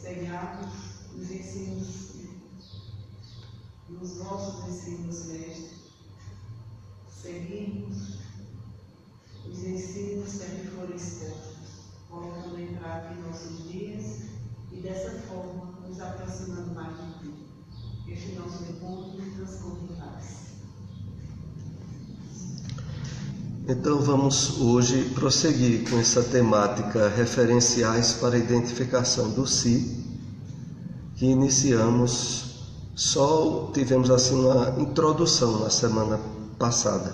Seguimos os ensinos dos vossos ensinos, mestre. Seguimos os ensinos que aqui foram expostos, colocando em prática em nossos dias e dessa forma nos aproximando mais de ti. Este nosso encontro transcorre em paz. Então vamos hoje prosseguir com essa temática referenciais para a identificação do si, que iniciamos, tivemos assim uma introdução na semana passada.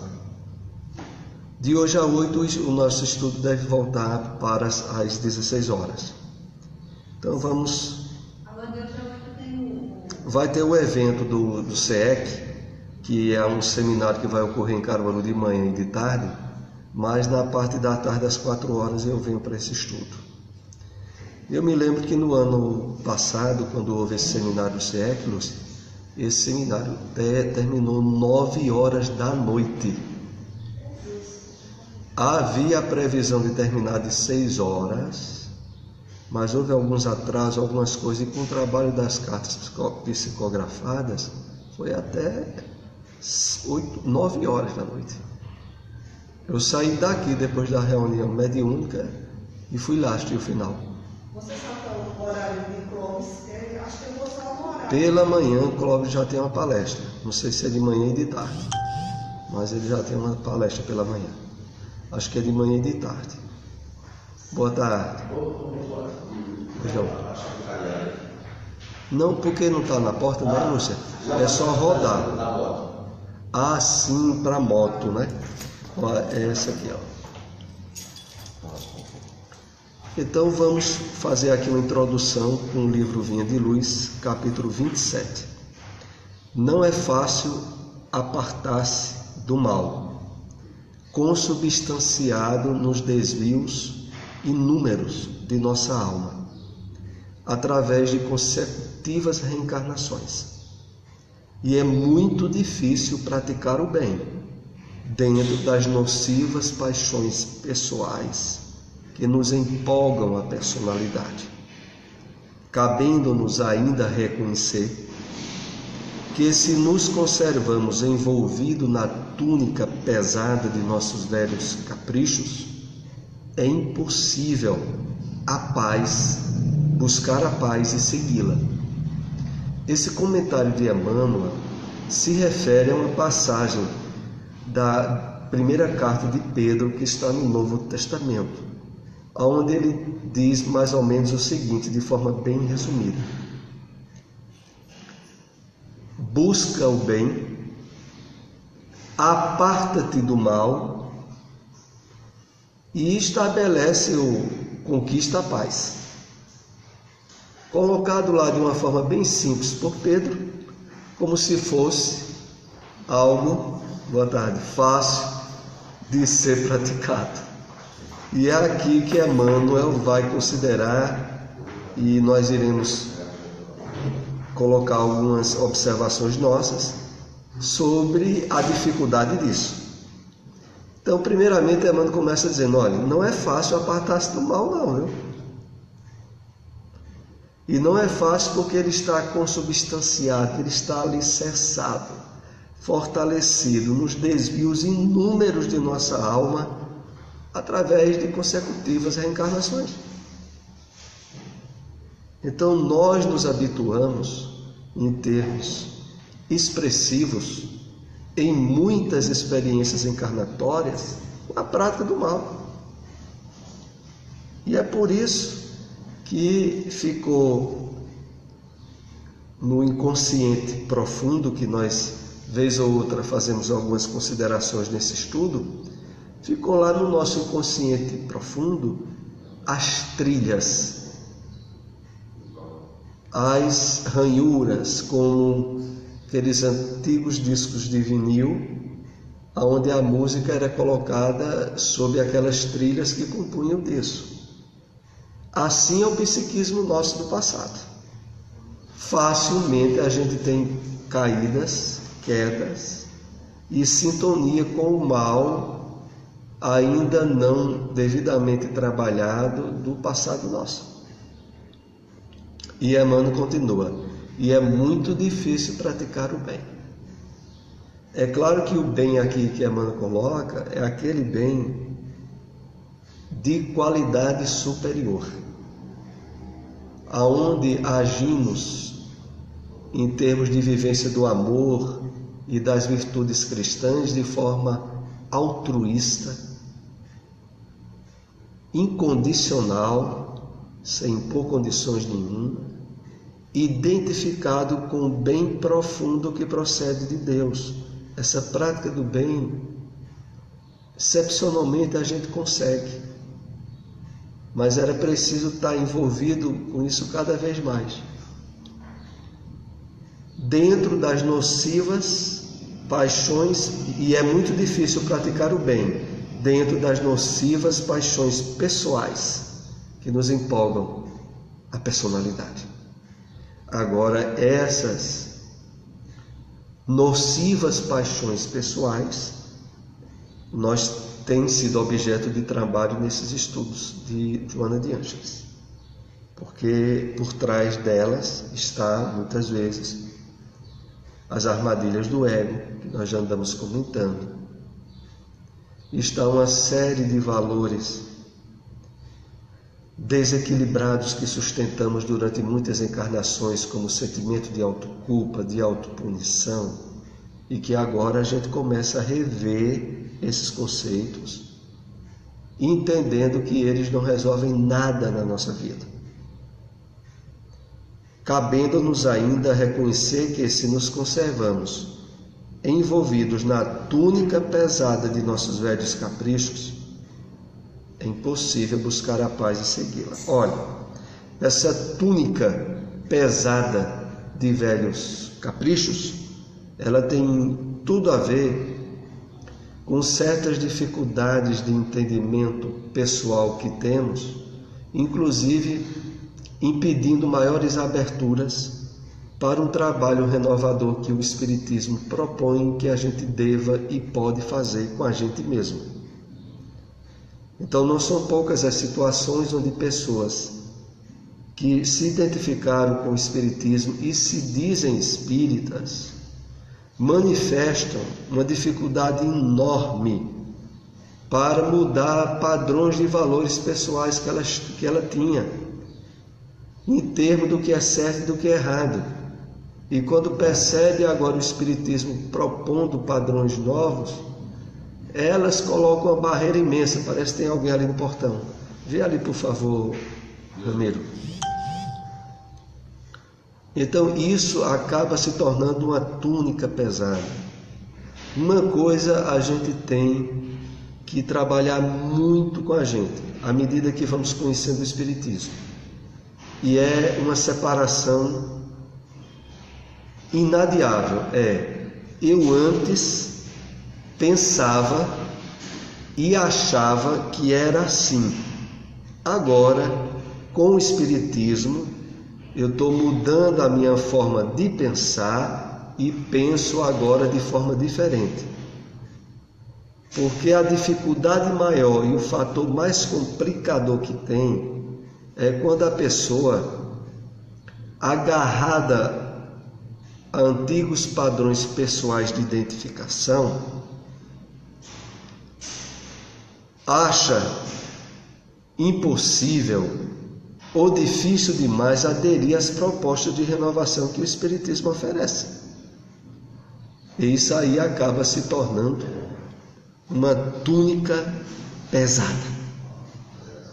De hoje a 8 o nosso estudo deve voltar para as 16 horas. Então vamos... Vai ter o evento do SEEC, que é um seminário que vai ocorrer em Caruaru de manhã e de tarde, mas na parte da tarde, às 4 horas, eu venho para esse estudo. Eu me lembro que no ano passado, quando houve esse seminário SEEC, esse seminário terminou 9 horas da noite. Havia a previsão de terminar de 6 horas, mas houve alguns atrasos, algumas coisas, e com o trabalho das cartas psicografadas, foi até 9 horas da noite. Eu saí daqui depois da reunião mediúnica e fui lá assistir o final. Você sabe o horário de Clóvis? Acho que eu vou só no horário. Pela manhã, Clóvis já tem uma palestra. Não sei se é de manhã e de tarde, mas ele já tem uma palestra pela manhã. Acho que é de manhã e de tarde. Boa tarde. Não, porque não está na porta, né, Lúcia? É só rodar. Ah, sim, para moto, né? É essa aqui, ó. Então vamos fazer aqui uma introdução com o livro Vinha de Luz, capítulo 27. Não é fácil apartar-se do mal, consubstanciado nos desvios inúmeros de nossa alma, através de consecutivas reencarnações. E é muito difícil praticar o bem dentro das nocivas paixões pessoais que nos empolgam a personalidade, cabendo-nos ainda reconhecer que, se nos conservamos envolvidos na túnica pesada de nossos velhos caprichos, é impossível buscar a paz e segui-la. Esse comentário de Emmanuel se refere a uma passagem da primeira carta de Pedro, que está no Novo Testamento, onde ele diz mais ou menos o seguinte, de forma bem resumida: busca o bem, aparta-te do mal e conquista a paz. Colocado lá de uma forma bem simples por Pedro, como se fosse algo, boa tarde, fácil de ser praticado. E é aqui que Emmanuel vai considerar, e nós iremos colocar algumas observações nossas sobre a dificuldade disso. Então, primeiramente, Emmanuel começa dizendo, olha, não é fácil apartar-se do mal, não, viu? E não é fácil porque ele está consubstanciado, ele está alicerçado, fortalecido nos desvios inúmeros de nossa alma, através de consecutivas reencarnações. Então, nós nos habituamos, em termos expressivos, em muitas experiências encarnatórias, à prática do mal. E é por isso que ficou no inconsciente profundo, que nós, vez ou outra, fazemos algumas considerações nesse estudo, ficou lá no nosso inconsciente profundo as trilhas, as ranhuras, como aqueles antigos discos de vinil, onde a música era colocada sob aquelas trilhas que compunham o disco. Assim é o psiquismo nosso do passado. Facilmente a gente tem caídas, quedas e sintonia com o mal ainda não devidamente trabalhado do passado nosso. E Emmanuel continua: e é muito difícil praticar o bem. É claro que o bem aqui que Emmanuel coloca é aquele bem de qualidade superior, aonde agimos em termos de vivência do amor e das virtudes cristãs de forma altruísta, incondicional, sem impor condições nenhuma, identificado com o bem profundo que procede de Deus. Essa prática do bem, excepcionalmente a gente consegue, mas era preciso estar envolvido com isso cada vez mais. Dentro das nocivas paixões, e é muito difícil praticar o bem dentro das nocivas paixões pessoais que nos empolgam a personalidade. Agora, essas nocivas paixões pessoais, nós temos sido objeto de trabalho nesses estudos de Joana de Ângeles, porque por trás delas está, muitas vezes, as armadilhas do ego, que nós já andamos comentando. Está uma série de valores desequilibrados que sustentamos durante muitas encarnações, como o sentimento de autoculpa, de autopunição, e que agora a gente começa a rever esses conceitos, entendendo que eles não resolvem nada na nossa vida. Cabendo-nos ainda reconhecer que, se nos conservamos envolvidos na túnica pesada de nossos velhos caprichos, é impossível buscar a paz e segui-la. Olha, essa túnica pesada de velhos caprichos, ela tem tudo a ver com certas dificuldades de entendimento pessoal que temos, inclusive impedindo maiores aberturas para um trabalho renovador que o Espiritismo propõe que a gente deva e pode fazer com a gente mesmo. Então, não são poucas as situações onde pessoas que se identificaram com o Espiritismo e se dizem espíritas manifestam uma dificuldade enorme para mudar padrões de valores pessoais que ela tinha, em termos do que é certo e do que é errado. E quando percebe agora o Espiritismo propondo padrões novos, elas colocam uma barreira imensa. Parece que tem alguém ali no portão. Vê ali, por favor, Ramiro. Então isso acaba se tornando uma túnica pesada. Uma coisa a gente tem que trabalhar muito com a gente, à medida que vamos conhecendo o Espiritismo. E é uma separação inadiável. Eu antes pensava e achava que era assim. Agora, com o Espiritismo, eu estou mudando a minha forma de pensar e penso agora de forma diferente. Porque a dificuldade maior e o fator mais complicador que tem é quando a pessoa, agarrada a antigos padrões pessoais de identificação, acha impossível ou difícil demais aderir às propostas de renovação que o Espiritismo oferece. E isso aí acaba se tornando uma túnica pesada,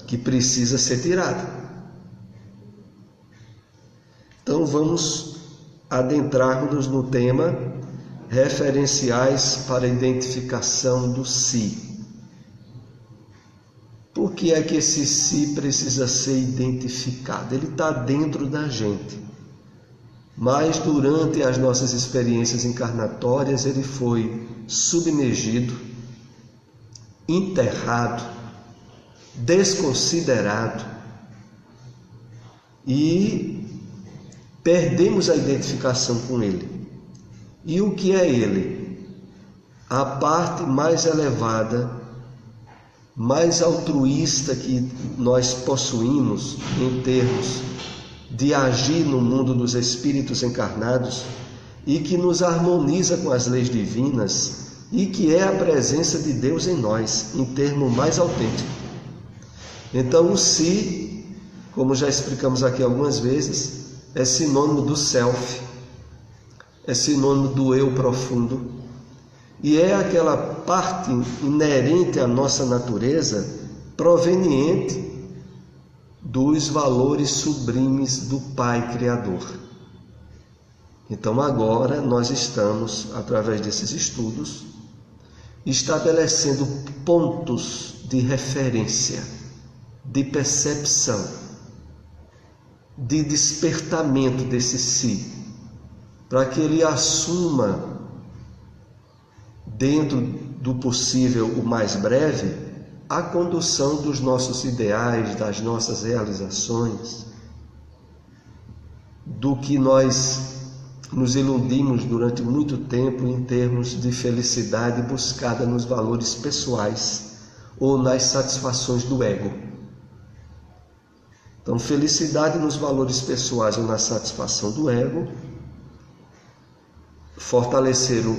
que precisa ser tirada. Então vamos adentrar-nos no tema referenciais para a identificação do si. Por que é que esse si precisa ser identificado? Ele está dentro da gente, mas durante as nossas experiências encarnatórias ele foi submergido, enterrado, desconsiderado, e perdemos a identificação com ele. E o que é ele? A parte mais elevada, mais altruísta que nós possuímos em termos de agir no mundo dos espíritos encarnados e que nos harmoniza com as leis divinas e que é a presença de Deus em nós, em termo mais autêntico. Então o si, como já explicamos aqui algumas vezes, é sinônimo do self, é sinônimo do eu profundo, e é aquela parte inerente à nossa natureza, proveniente dos valores sublimes do Pai Criador. Então agora nós estamos, através desses estudos, estabelecendo pontos de referência, de percepção, de despertamento desse si, para que ele assuma, dentro do possível o mais breve, a condução dos nossos ideais, das nossas realizações, do que nós nos iludimos durante muito tempo em termos de felicidade buscada nos valores pessoais ou nas satisfações do ego. Então, felicidade nos valores pessoais ou na satisfação do ego fortaleceram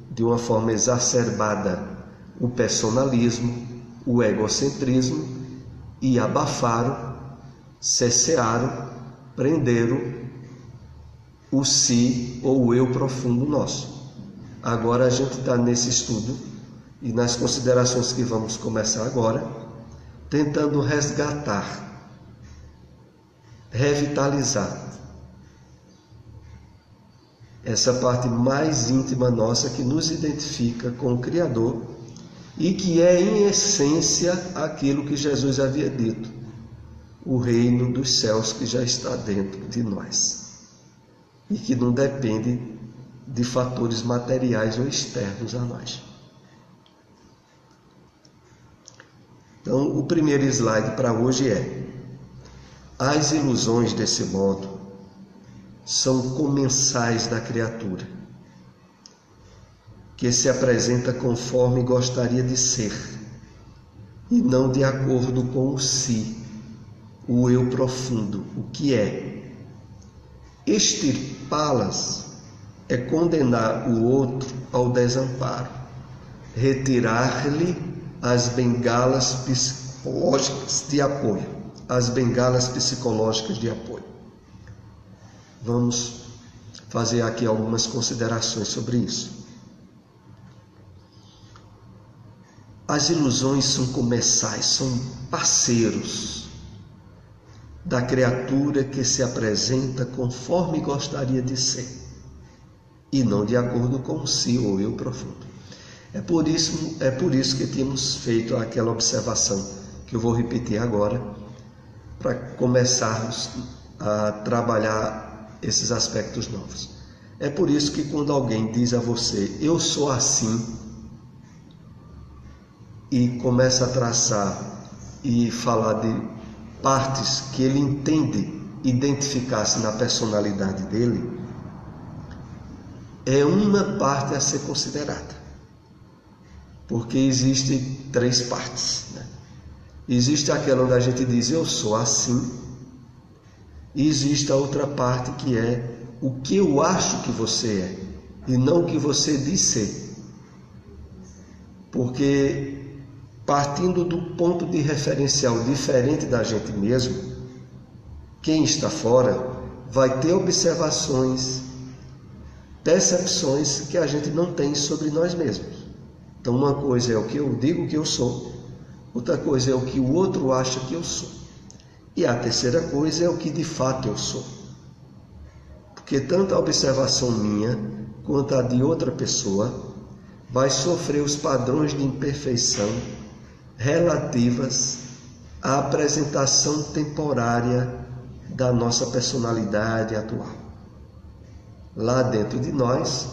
de uma forma exacerbada o personalismo, o egocentrismo e abafaram, cessearam, prenderam o si ou o eu profundo nosso. Agora a gente está nesse estudo e nas considerações que vamos começar agora, tentando resgatar, revitalizar essa parte mais íntima nossa que nos identifica com o Criador e que é em essência aquilo que Jesus havia dito, o reino dos céus que já está dentro de nós e que não depende de fatores materiais ou externos a nós. Então, o primeiro slide para hoje é: as ilusões desse modo são comensais da criatura, que se apresenta conforme gostaria de ser, e não de acordo com o si, o eu profundo, o que é. Extirpá-las é condenar o outro ao desamparo, retirar-lhe as bengalas psicológicas de apoio, Vamos fazer aqui algumas considerações sobre isso. As ilusões são comensais, são parceiros da criatura que se apresenta conforme gostaria de ser, e não de acordo com o si ou eu profundo. É por isso que tínhamos feito aquela observação, que eu vou repetir agora, para começarmos a trabalhar esses aspectos novos. É por isso que quando alguém diz a você, eu sou assim, e começa a traçar e falar de partes que ele entende identificar-se na personalidade dele, é uma parte a ser considerada. Porque existem três partes, né? Existe aquela onde a gente diz, eu sou assim, e existe a outra parte que é o que eu acho que você é, e não o que você diz ser. Porque partindo do ponto de referencial diferente da gente mesmo, quem está fora vai ter observações, percepções que a gente não tem sobre nós mesmos. Então uma coisa é o que eu digo que eu sou, outra coisa é o que o outro acha que eu sou, e a terceira coisa é o que de fato eu sou. Porque tanto a observação minha quanto a de outra pessoa vai sofrer os padrões de imperfeição relativas à apresentação temporária da nossa personalidade atual. Lá dentro de nós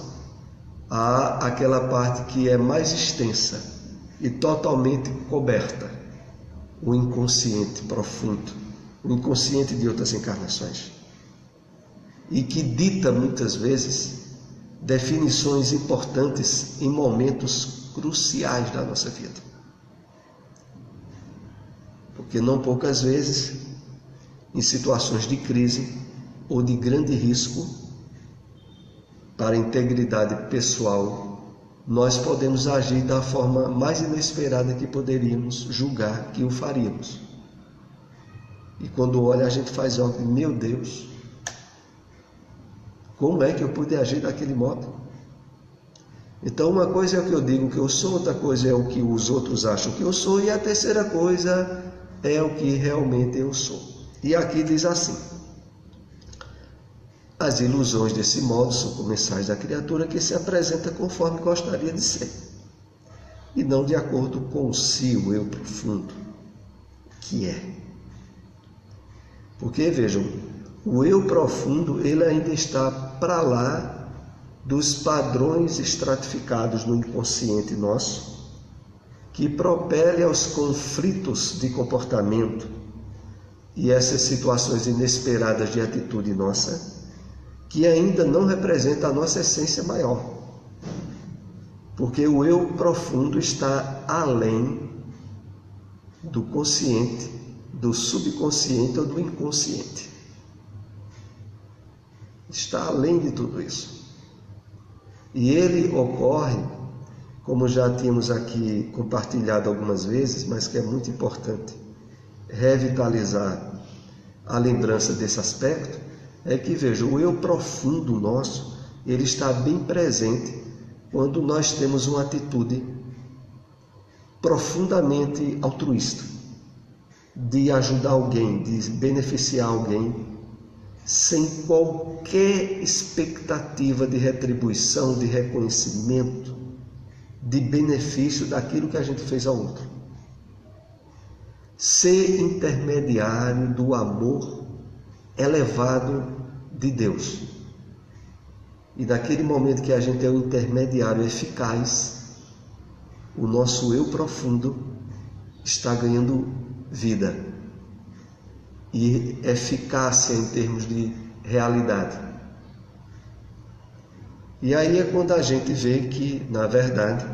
há aquela parte que é mais extensa e totalmente coberta, o inconsciente profundo, o inconsciente de outras encarnações, e que dita muitas vezes definições importantes em momentos cruciais da nossa vida. Porque não poucas vezes em situações de crise ou de grande risco para a integridade pessoal, nós podemos agir da forma mais inesperada que poderíamos julgar que o faríamos. E quando olha, a gente faz algo, meu Deus, como é que eu pude agir daquele modo? Então, uma coisa é o que eu digo que eu sou, outra coisa é o que os outros acham que eu sou, e a terceira coisa é o que realmente eu sou. E aqui diz assim: as ilusões desse modo são comensais da criatura que se apresenta conforme gostaria de ser, e não de acordo com o seu eu profundo, que é. Porque, vejam, o eu profundo, ele ainda está para lá dos padrões estratificados no inconsciente nosso, que propele aos conflitos de comportamento e essas situações inesperadas de atitude nossa, que ainda não representa a nossa essência maior. Porque o eu profundo está além do consciente, do subconsciente ou do inconsciente. Está além de tudo isso. E ele ocorre, como já tínhamos aqui compartilhado algumas vezes, mas que é muito importante revitalizar a lembrança desse aspecto, é que, veja, o eu profundo nosso, ele está bem presente quando nós temos uma atitude profundamente altruísta, de ajudar alguém, de beneficiar alguém, sem qualquer expectativa de retribuição, de reconhecimento, de benefício daquilo que a gente fez ao outro. Ser intermediário do amor elevado de Deus. E naquele momento que a gente é o intermediário eficaz, o nosso eu profundo está ganhando vida e eficácia em termos de realidade. E aí é quando a gente vê que, na verdade,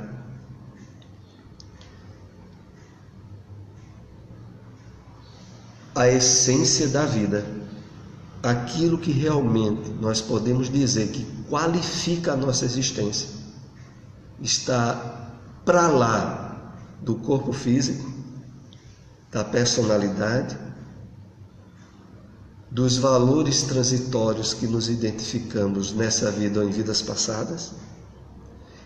a essência da vida, aquilo que realmente nós podemos dizer que qualifica a nossa existência, está para lá do corpo físico, da personalidade, dos valores transitórios que nos identificamos nessa vida ou em vidas passadas,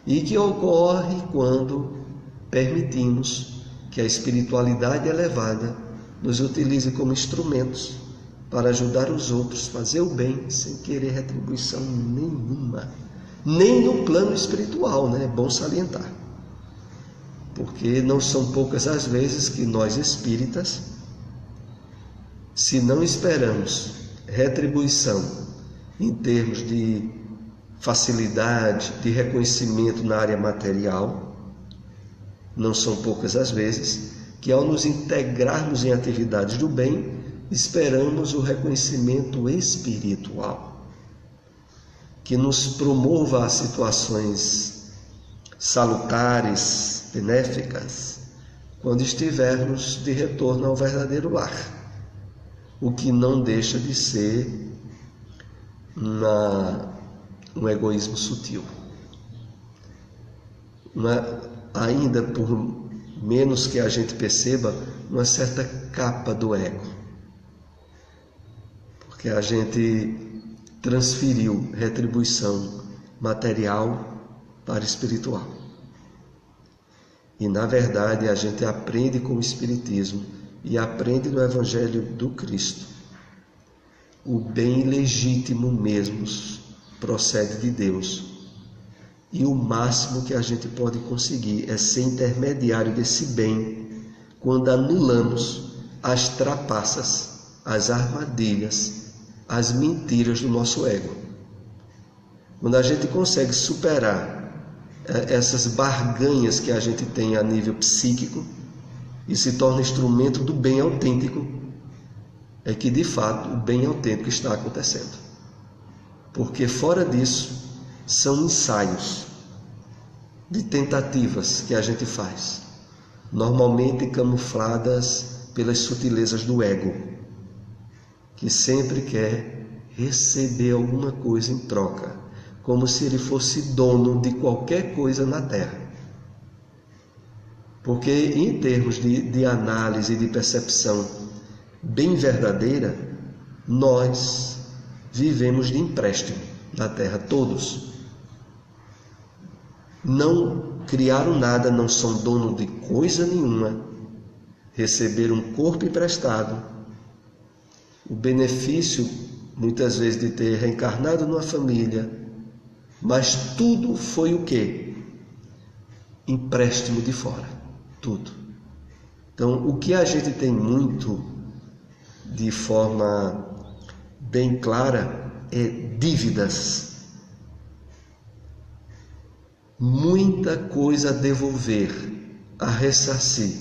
e que ocorre quando permitimos que a espiritualidade elevada nos utilize como instrumentos para ajudar os outros a fazer o bem sem querer retribuição nenhuma, nem no plano espiritual, né? É bom salientar, porque não são poucas as vezes que nós espíritas, se não esperamos retribuição em termos de facilidade, de reconhecimento na área material, não são poucas as vezes que, ao nos integrarmos em atividades do bem, esperamos o reconhecimento espiritual, que nos promova a situações salutares, benéficas, quando estivermos de retorno ao verdadeiro lar, o que não deixa de ser um egoísmo sutil. Ainda por menos que a gente perceba, uma certa capa do ego, porque a gente transferiu retribuição material para espiritual. E na verdade a gente aprende com o Espiritismo e aprende no Evangelho do Cristo. O bem legítimo mesmo procede de Deus. E o máximo que a gente pode conseguir é ser intermediário desse bem quando anulamos as trapaças, as armadilhas, as mentiras do nosso ego. Quando a gente consegue superar essas barganhas que a gente tem a nível psíquico e se torna instrumento do bem autêntico, é que de fato o bem autêntico está acontecendo. Porque fora disso, são ensaios de tentativas que a gente faz, normalmente camufladas pelas sutilezas do ego. que sempre quer receber alguma coisa em troca, como se ele fosse dono de qualquer coisa na Terra. Porque em termos de análise e de percepção bem verdadeira, nós vivemos de empréstimo na Terra, todos. Não criaram nada, não são dono de coisa nenhuma, receberam um corpo emprestado, o benefício muitas vezes de ter reencarnado numa família, mas tudo foi o quê? Empréstimo de fora, tudo. Então, o que a gente tem muito de forma bem clara é dívidas. Muita coisa a devolver, a ressarcir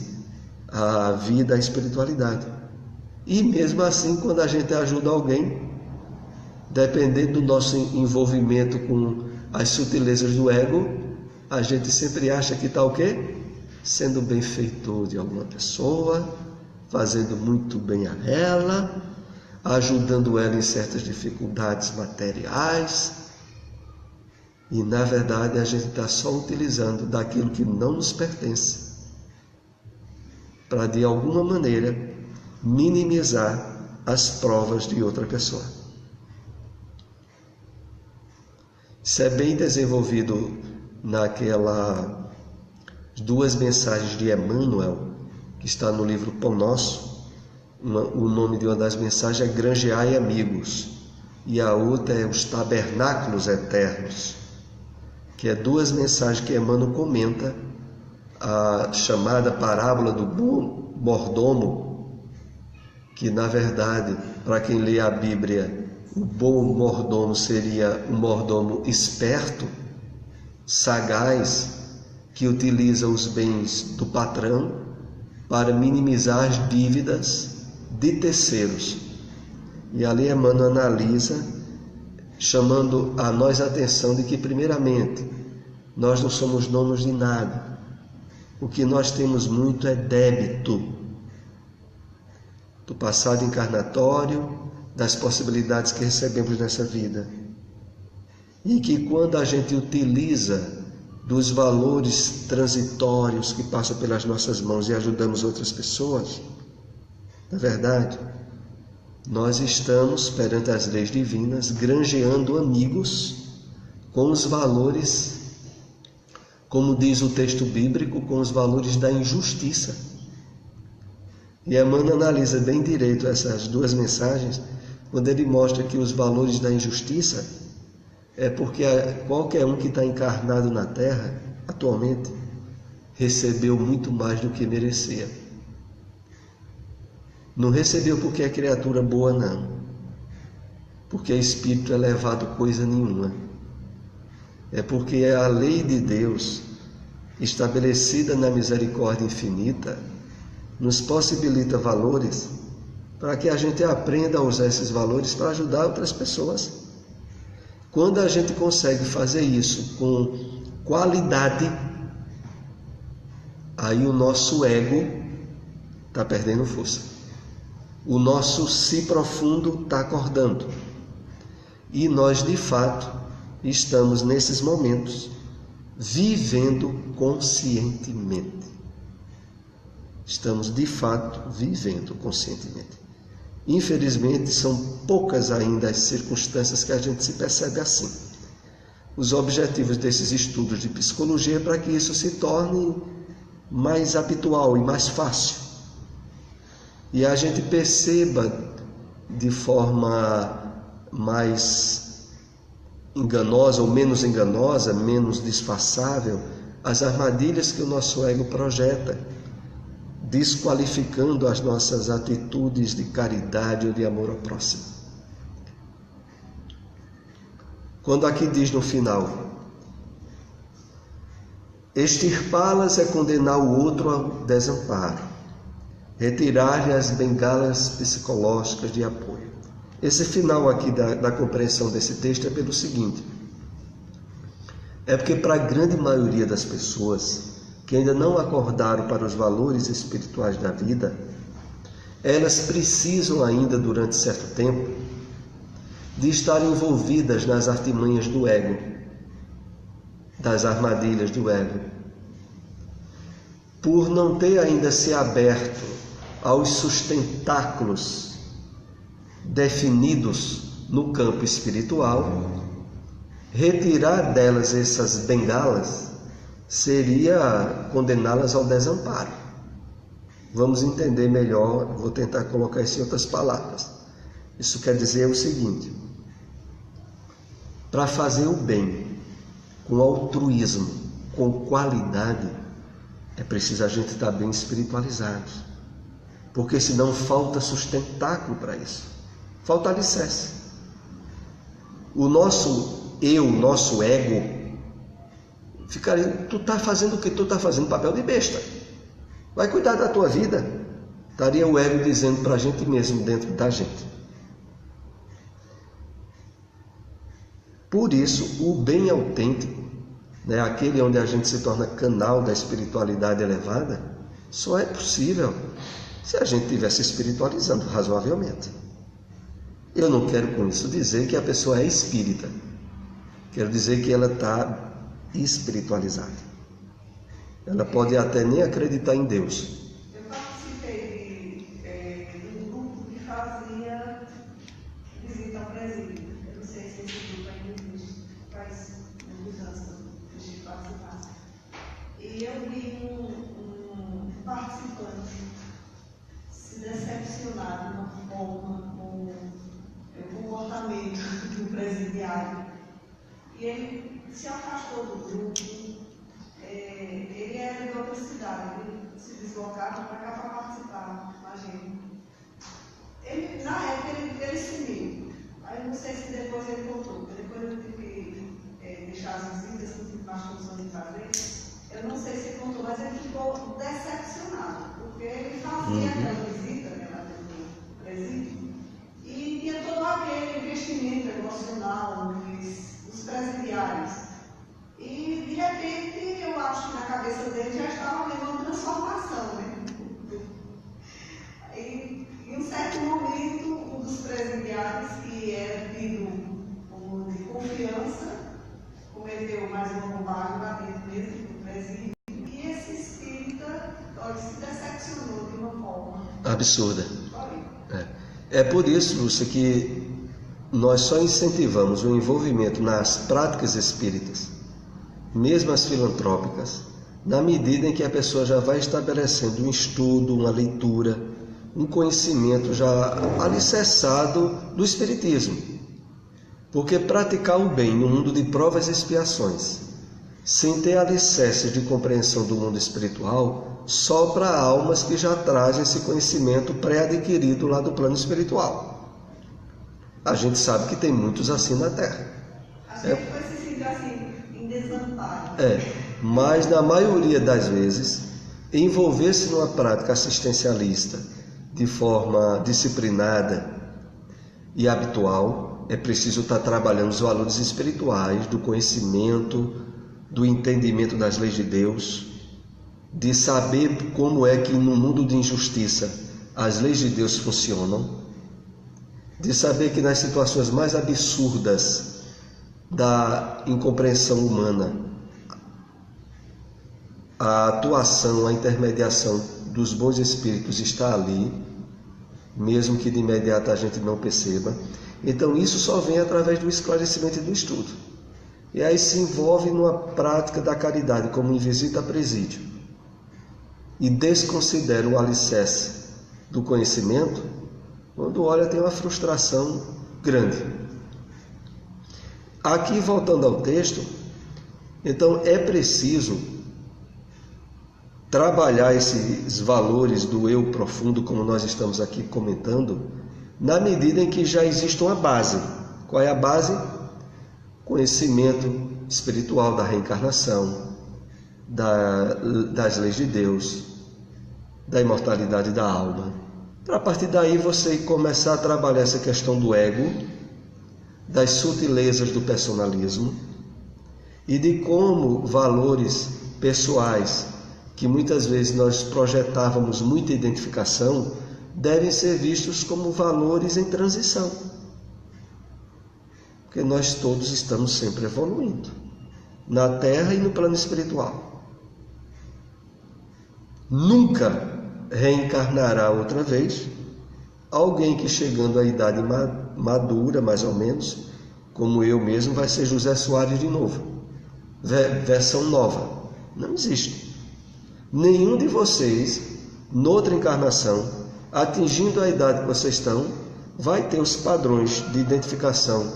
a vida, a espiritualidade. E mesmo assim, quando a gente ajuda alguém, dependendo do nosso envolvimento com as sutilezas do ego, a gente sempre acha que está o quê? Sendo benfeitor de alguma pessoa, fazendo muito bem a ela, ajudando ela em certas dificuldades materiais. E na verdade a gente está só utilizando daquilo que não nos pertence para de alguma maneira minimizar as provas de outra pessoa. Isso é bem desenvolvido naquelas 2 mensagens de Emmanuel, que está no livro Pão Nosso. O nome de uma das mensagens é Granjeai Amigos, e a outra é Os Tabernáculos Eternos, que é 2 mensagens que Emmanuel comenta a chamada parábola do bom mordomo, que na verdade, para quem lê a Bíblia, o bom mordomo seria um mordomo esperto, sagaz, que utiliza os bens do patrão para minimizar as dívidas de terceiros. E ali Emmanuel analisa, chamando a nós a atenção de que, primeiramente, nós não somos donos de nada. O que nós temos muito é débito do passado encarnatório, das possibilidades que recebemos nessa vida. E que quando a gente utiliza dos valores transitórios que passam pelas nossas mãos e ajudamos outras pessoas, na verdade, nós estamos, perante as leis divinas, granjeando amigos com os valores, como diz o texto bíblico, com os valores da injustiça. E Emmanuel analisa bem direito essas 2 mensagens, quando ele mostra que os valores da injustiça é porque qualquer um que está encarnado na Terra, atualmente, recebeu muito mais do que merecia. Não recebeu porque é criatura boa, não. Porque é espírito elevado coisa nenhuma. É porque a lei de Deus, estabelecida na misericórdia infinita, nos possibilita valores para que a gente aprenda a usar esses valores para ajudar outras pessoas. Quando a gente consegue fazer isso com qualidade, aí o nosso ego está perdendo força. O nosso si profundo está acordando. E nós, de fato, estamos nesses momentos vivendo conscientemente. Estamos, de fato, vivendo conscientemente. Infelizmente, são poucas ainda as circunstâncias que a gente se percebe assim. Os objetivos desses estudos de psicologia é para que isso se torne mais habitual e mais fácil. E a gente perceba de forma mais enganosa ou menos enganosa, menos disfarçável, as armadilhas que o nosso ego projeta, desqualificando as nossas atitudes de caridade ou de amor ao próximo. Quando aqui diz no final, extirpá-las é condenar o outro ao desamparo, retirar-lhe as bengalas psicológicas de apoio. Esse final aqui da compreensão desse texto é pelo seguinte: é porque para a grande maioria das pessoas que ainda não acordaram para os valores espirituais da vida, elas precisam ainda, durante certo tempo, de estar envolvidas nas artimanhas do ego, das armadilhas do ego, por não ter ainda se aberto aos sustentáculos definidos no campo espiritual. Retirar delas essas bengalas seria condená-las ao desamparo. Vamos entender melhor, vou tentar colocar isso em outras palavras. Isso quer dizer o seguinte: para fazer o bem com altruísmo, com qualidade, é preciso a gente estar bem espiritualizado, porque senão falta sustentáculo para isso, falta alicerce. O nosso eu, nosso ego, ficaria: tu está fazendo o que? Tu está fazendo papel de besta, vai cuidar da tua vida. Estaria o ego dizendo para a gente mesmo, dentro da gente. Por isso, o bem autêntico, aquele onde a gente se torna canal da espiritualidade elevada, só é possível se a gente estiver se espiritualizando razoavelmente. Eu não quero com isso dizer que a pessoa é espírita. Quero dizer que ela está espiritualizada. Ela pode até nem acreditar em Deus. Eu participei de um grupo que fazia visita ao presídio. Eu não sei se esse grupo ainda existe, faz muitos anos que eu deixei participar. E eu vi um participante se decepcionar de uma forma com o comportamento do presidiário. E ele se afastou do grupo. Ele era de outra cidade, ele se deslocava para cá para participar, imagina. Na época ele sumiu. Aí eu não sei se depois ele voltou, porque depois eu tive que deixar as visitas, não tive mais condições de fazer. Eu não sei se ele voltou, mas ele ficou decepcionado, porque ele fazia aquela visita, lá no presídio, e tinha todo aquele investimento emocional dos presidiários. E de repente eu acho que na cabeça dele já estava havendo uma transformação, E em um certo momento, um dos presidiários, que era tido como de confiança, cometeu mais uma bobagem lá dentro mesmo do presídio. E esse espírita se decepcionou de uma forma absurda. É por isso, Lúcia, que nós só incentivamos o envolvimento nas práticas espíritas, mesmo as filantrópicas, na medida em que a pessoa já vai estabelecendo um estudo, uma leitura, um conhecimento já alicerçado do Espiritismo. Porque praticar o bem no mundo de provas e expiações, sem ter alicerce de compreensão do mundo espiritual, só para almas que já trazem esse conhecimento pré-adquirido lá do plano espiritual. A gente sabe que tem muitos assim na Terra. A gente vai se sentir assim, em desamparo. Mas na maioria das vezes, envolver-se numa prática assistencialista de forma disciplinada e habitual, é preciso estar trabalhando os valores espirituais, do conhecimento, do entendimento das leis de Deus, de saber como é que no mundo de injustiça as leis de Deus funcionam, de saber que nas situações mais absurdas da incompreensão humana, a atuação, a intermediação dos bons espíritos está ali, mesmo que de imediato a gente não perceba. Então isso só vem através do esclarecimento e do estudo. E aí se envolve numa prática da caridade, como em visita a presídio, e desconsidera o alicerce do conhecimento, quando olha tem uma frustração grande. Aqui, voltando ao texto, então é preciso trabalhar esses valores do eu profundo, como nós estamos aqui comentando, na medida em que já existe uma base. Qual é a base? Conhecimento espiritual da reencarnação, das leis de Deus, da imortalidade da alma. Para a partir daí você começar a trabalhar essa questão do ego, das sutilezas do personalismo e de como valores pessoais, que muitas vezes nós projetávamos muita identificação, devem ser vistos como valores em transição. Porque nós todos estamos sempre evoluindo, na terra e no plano espiritual. Nunca reencarnará outra vez alguém que, chegando à idade madura, mais ou menos, como eu mesmo, vai ser José Soares de novo. Versão nova. Não existe. Nenhum de vocês, noutra encarnação, atingindo a idade que vocês estão, vai ter os padrões de identificação,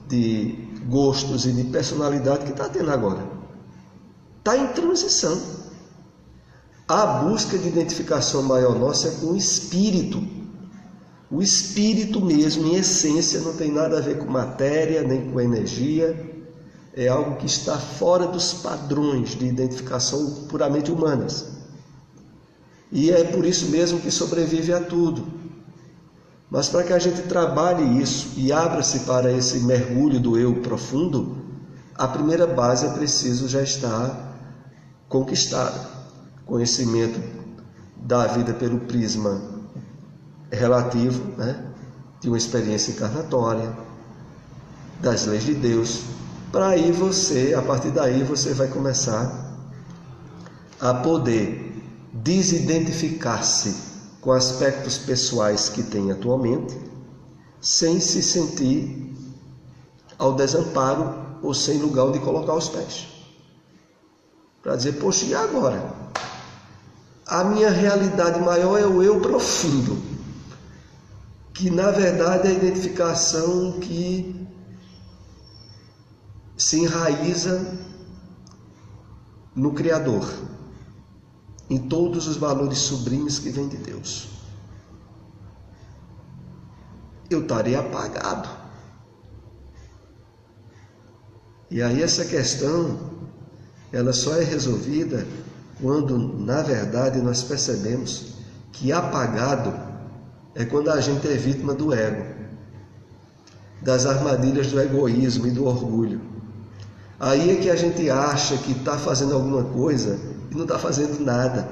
de gostos e de personalidade que está tendo agora. Está em transição. A busca de identificação maior nossa é com o espírito. O espírito mesmo, em essência, não tem nada a ver com matéria, nem com energia. É algo que está fora dos padrões de identificação puramente humanas. E é por isso mesmo que sobrevive a tudo. Mas para que a gente trabalhe isso e abra-se para esse mergulho do eu profundo, a primeira base é preciso já estar conquistada. Conhecimento da vida pelo prisma relativo, de uma experiência encarnatória, das leis de Deus. Para aí você, a partir daí, você vai começar a poder desidentificar-se com aspectos pessoais que tem atualmente, sem se sentir ao desamparo ou sem lugar onde colocar os pés. Para dizer, poxa, e agora? A minha realidade maior é o eu profundo, que na verdade é a identificação que se enraiza no Criador, em todos os valores sublimes que vêm de Deus. Eu estaria apagado. E aí essa questão, ela só é resolvida quando, na verdade, nós percebemos que apagado é quando a gente é vítima do ego, das armadilhas do egoísmo e do orgulho. Aí é que a gente acha que está fazendo alguma coisa e não está fazendo nada,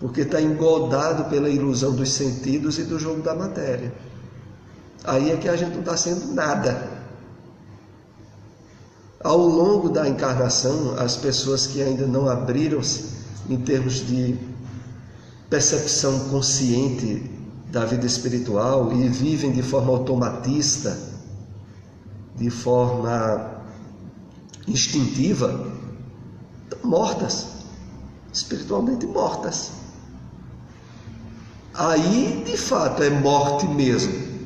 porque está engodado pela ilusão dos sentidos e do jogo da matéria. Aí é que a gente não está sendo nada. Ao longo da encarnação, as pessoas que ainda não abriram-se em termos de percepção consciente da vida espiritual e vivem de forma automatista, de forma instintiva, estão mortas, espiritualmente mortas. Aí, de fato, é morte mesmo.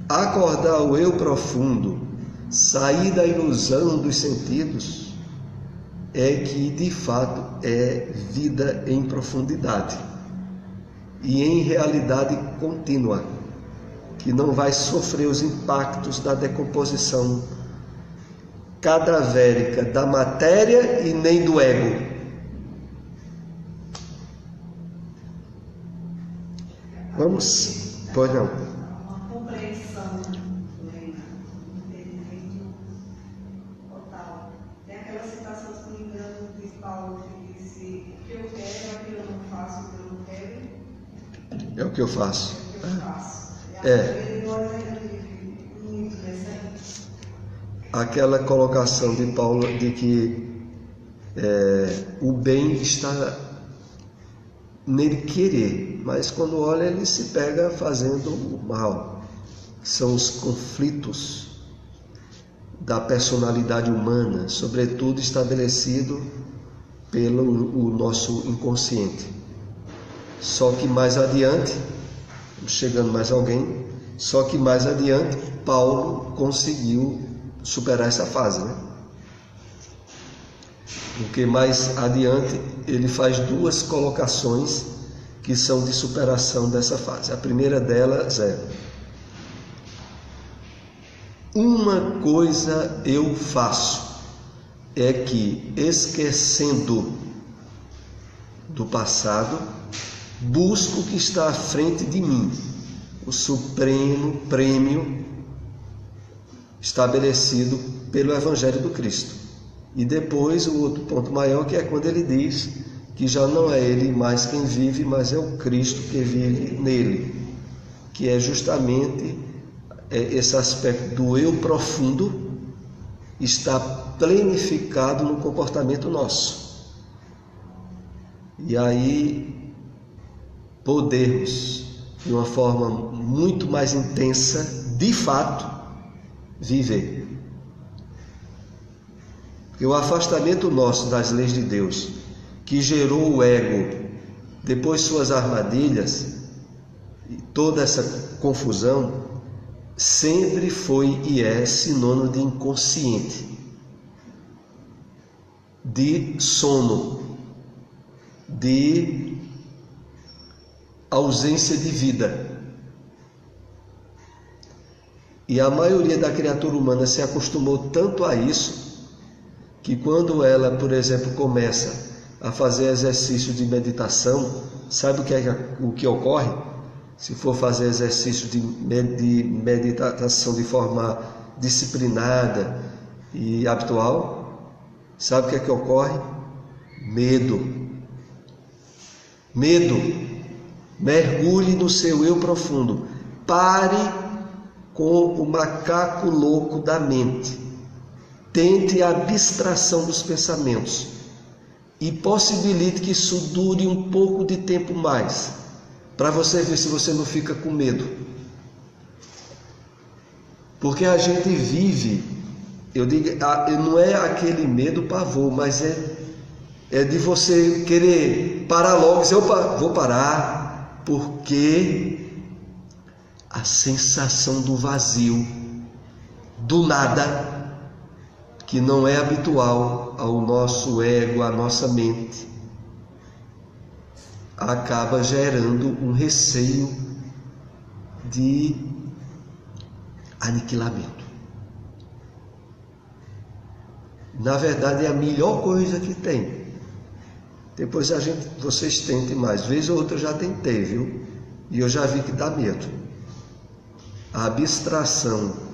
Acordar o eu profundo, sair da ilusão dos sentidos, é que de fato é vida em profundidade e em realidade contínua, que não vai sofrer os impactos da decomposição cadavérica da matéria e nem do ego. Vamos, pois não. É o que eu faço. Aquela colocação de Paulo de que o bem está nele querer, mas quando olha ele se pega fazendo o mal. São os conflitos da personalidade humana, sobretudo estabelecido pelo nosso inconsciente. Só que mais adiante, chegando mais alguém, só que mais adiante Paulo conseguiu superar essa fase, Porque mais adiante ele faz duas colocações que são de superação dessa fase. A primeira delas é: uma coisa eu faço, é que, esquecendo do passado, busco o que está à frente de mim, o supremo prêmio estabelecido pelo Evangelho do Cristo. E depois o outro ponto maior, que é quando ele diz que já não é ele mais quem vive, mas é o Cristo que vive nele, que é justamente esse aspecto do eu profundo está planificado no comportamento nosso. E aí podermos, de uma forma muito mais intensa, de fato, viver. Porque o afastamento nosso das leis de Deus, que gerou o ego, depois suas armadilhas, e toda essa confusão, sempre foi e é sinônimo de inconsciente, de sono, de ausência de vida. E a maioria da criatura humana se acostumou tanto a isso, que quando ela, por exemplo, começa a fazer exercício de meditação, sabe o que ocorre? Se for fazer exercício de meditação de forma disciplinada e habitual, sabe o que ocorre? Medo. Medo. Mergulhe no seu eu profundo. Pare com o macaco louco da mente. Tente a abstração dos pensamentos e possibilite que isso dure um pouco de tempo mais, para você ver se você não fica com medo. Porque a gente vive, eu digo, não é aquele medo pavor, mas é de você querer parar logo e dizer, opa, vou parar, porque a sensação do vazio, do nada, que não é habitual ao nosso ego, à nossa mente, acaba gerando um receio de aniquilamento. Na verdade, é a melhor coisa que tem. Depois vocês tentem mais. Vez ou outra eu já tentei, viu? E eu já vi que dá medo. A abstração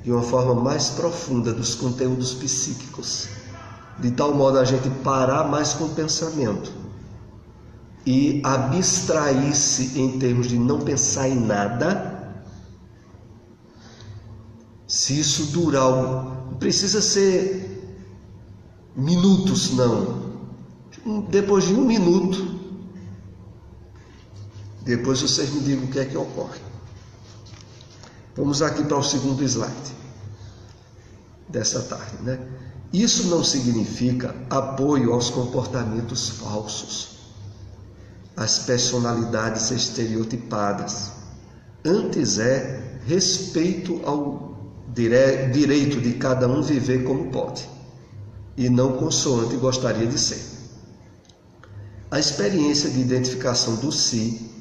de uma forma mais profunda dos conteúdos psíquicos, de tal modo a gente parar mais com o pensamento e abstrair-se em termos de não pensar em nada. Se isso durar, não precisa ser minutos, não. Depois de 1 minuto, depois vocês me digam o que é que ocorre. Vamos aqui para o segundo slide dessa tarde, né? Isso não significa apoio aos comportamentos falsos, às personalidades estereotipadas. Antes é respeito ao direito de cada um viver como pode, e não consoante gostaria de ser. A experiência de identificação do si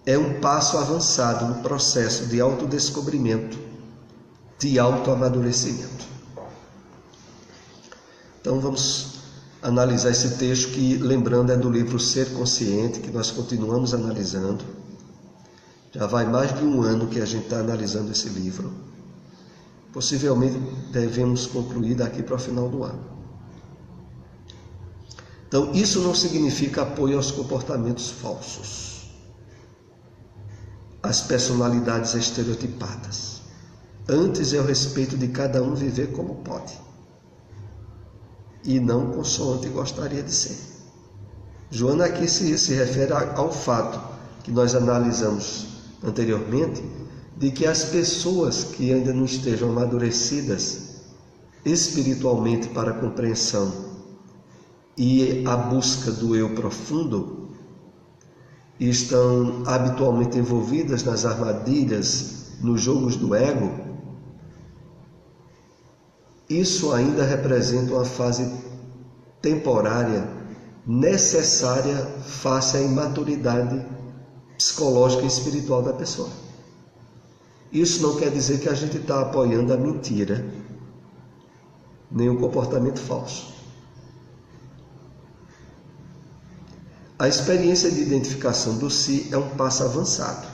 é um passo avançado no processo de autodescobrimento, de autoamadurecimento. Então vamos analisar esse texto que, lembrando, é do livro Ser Consciente, que nós continuamos analisando. Já vai mais de 1 ano que a gente está analisando esse livro. Possivelmente devemos concluir daqui para o final do ano. Então isso não significa apoio aos comportamentos falsos, às personalidades estereotipadas. Antes é o respeito de cada um viver como pode, e não consoante gostaria de ser. Joana aqui se refere ao fato que nós analisamos anteriormente, de que as pessoas que ainda não estejam amadurecidas espiritualmente para a compreensão e a busca do eu profundo, estão habitualmente envolvidas nas armadilhas, nos jogos do ego. Isso ainda representa uma fase temporária necessária face à imaturidade psicológica e espiritual da pessoa. Isso não quer dizer que a gente está apoiando a mentira, nem o comportamento falso. A experiência de identificação do si é um passo avançado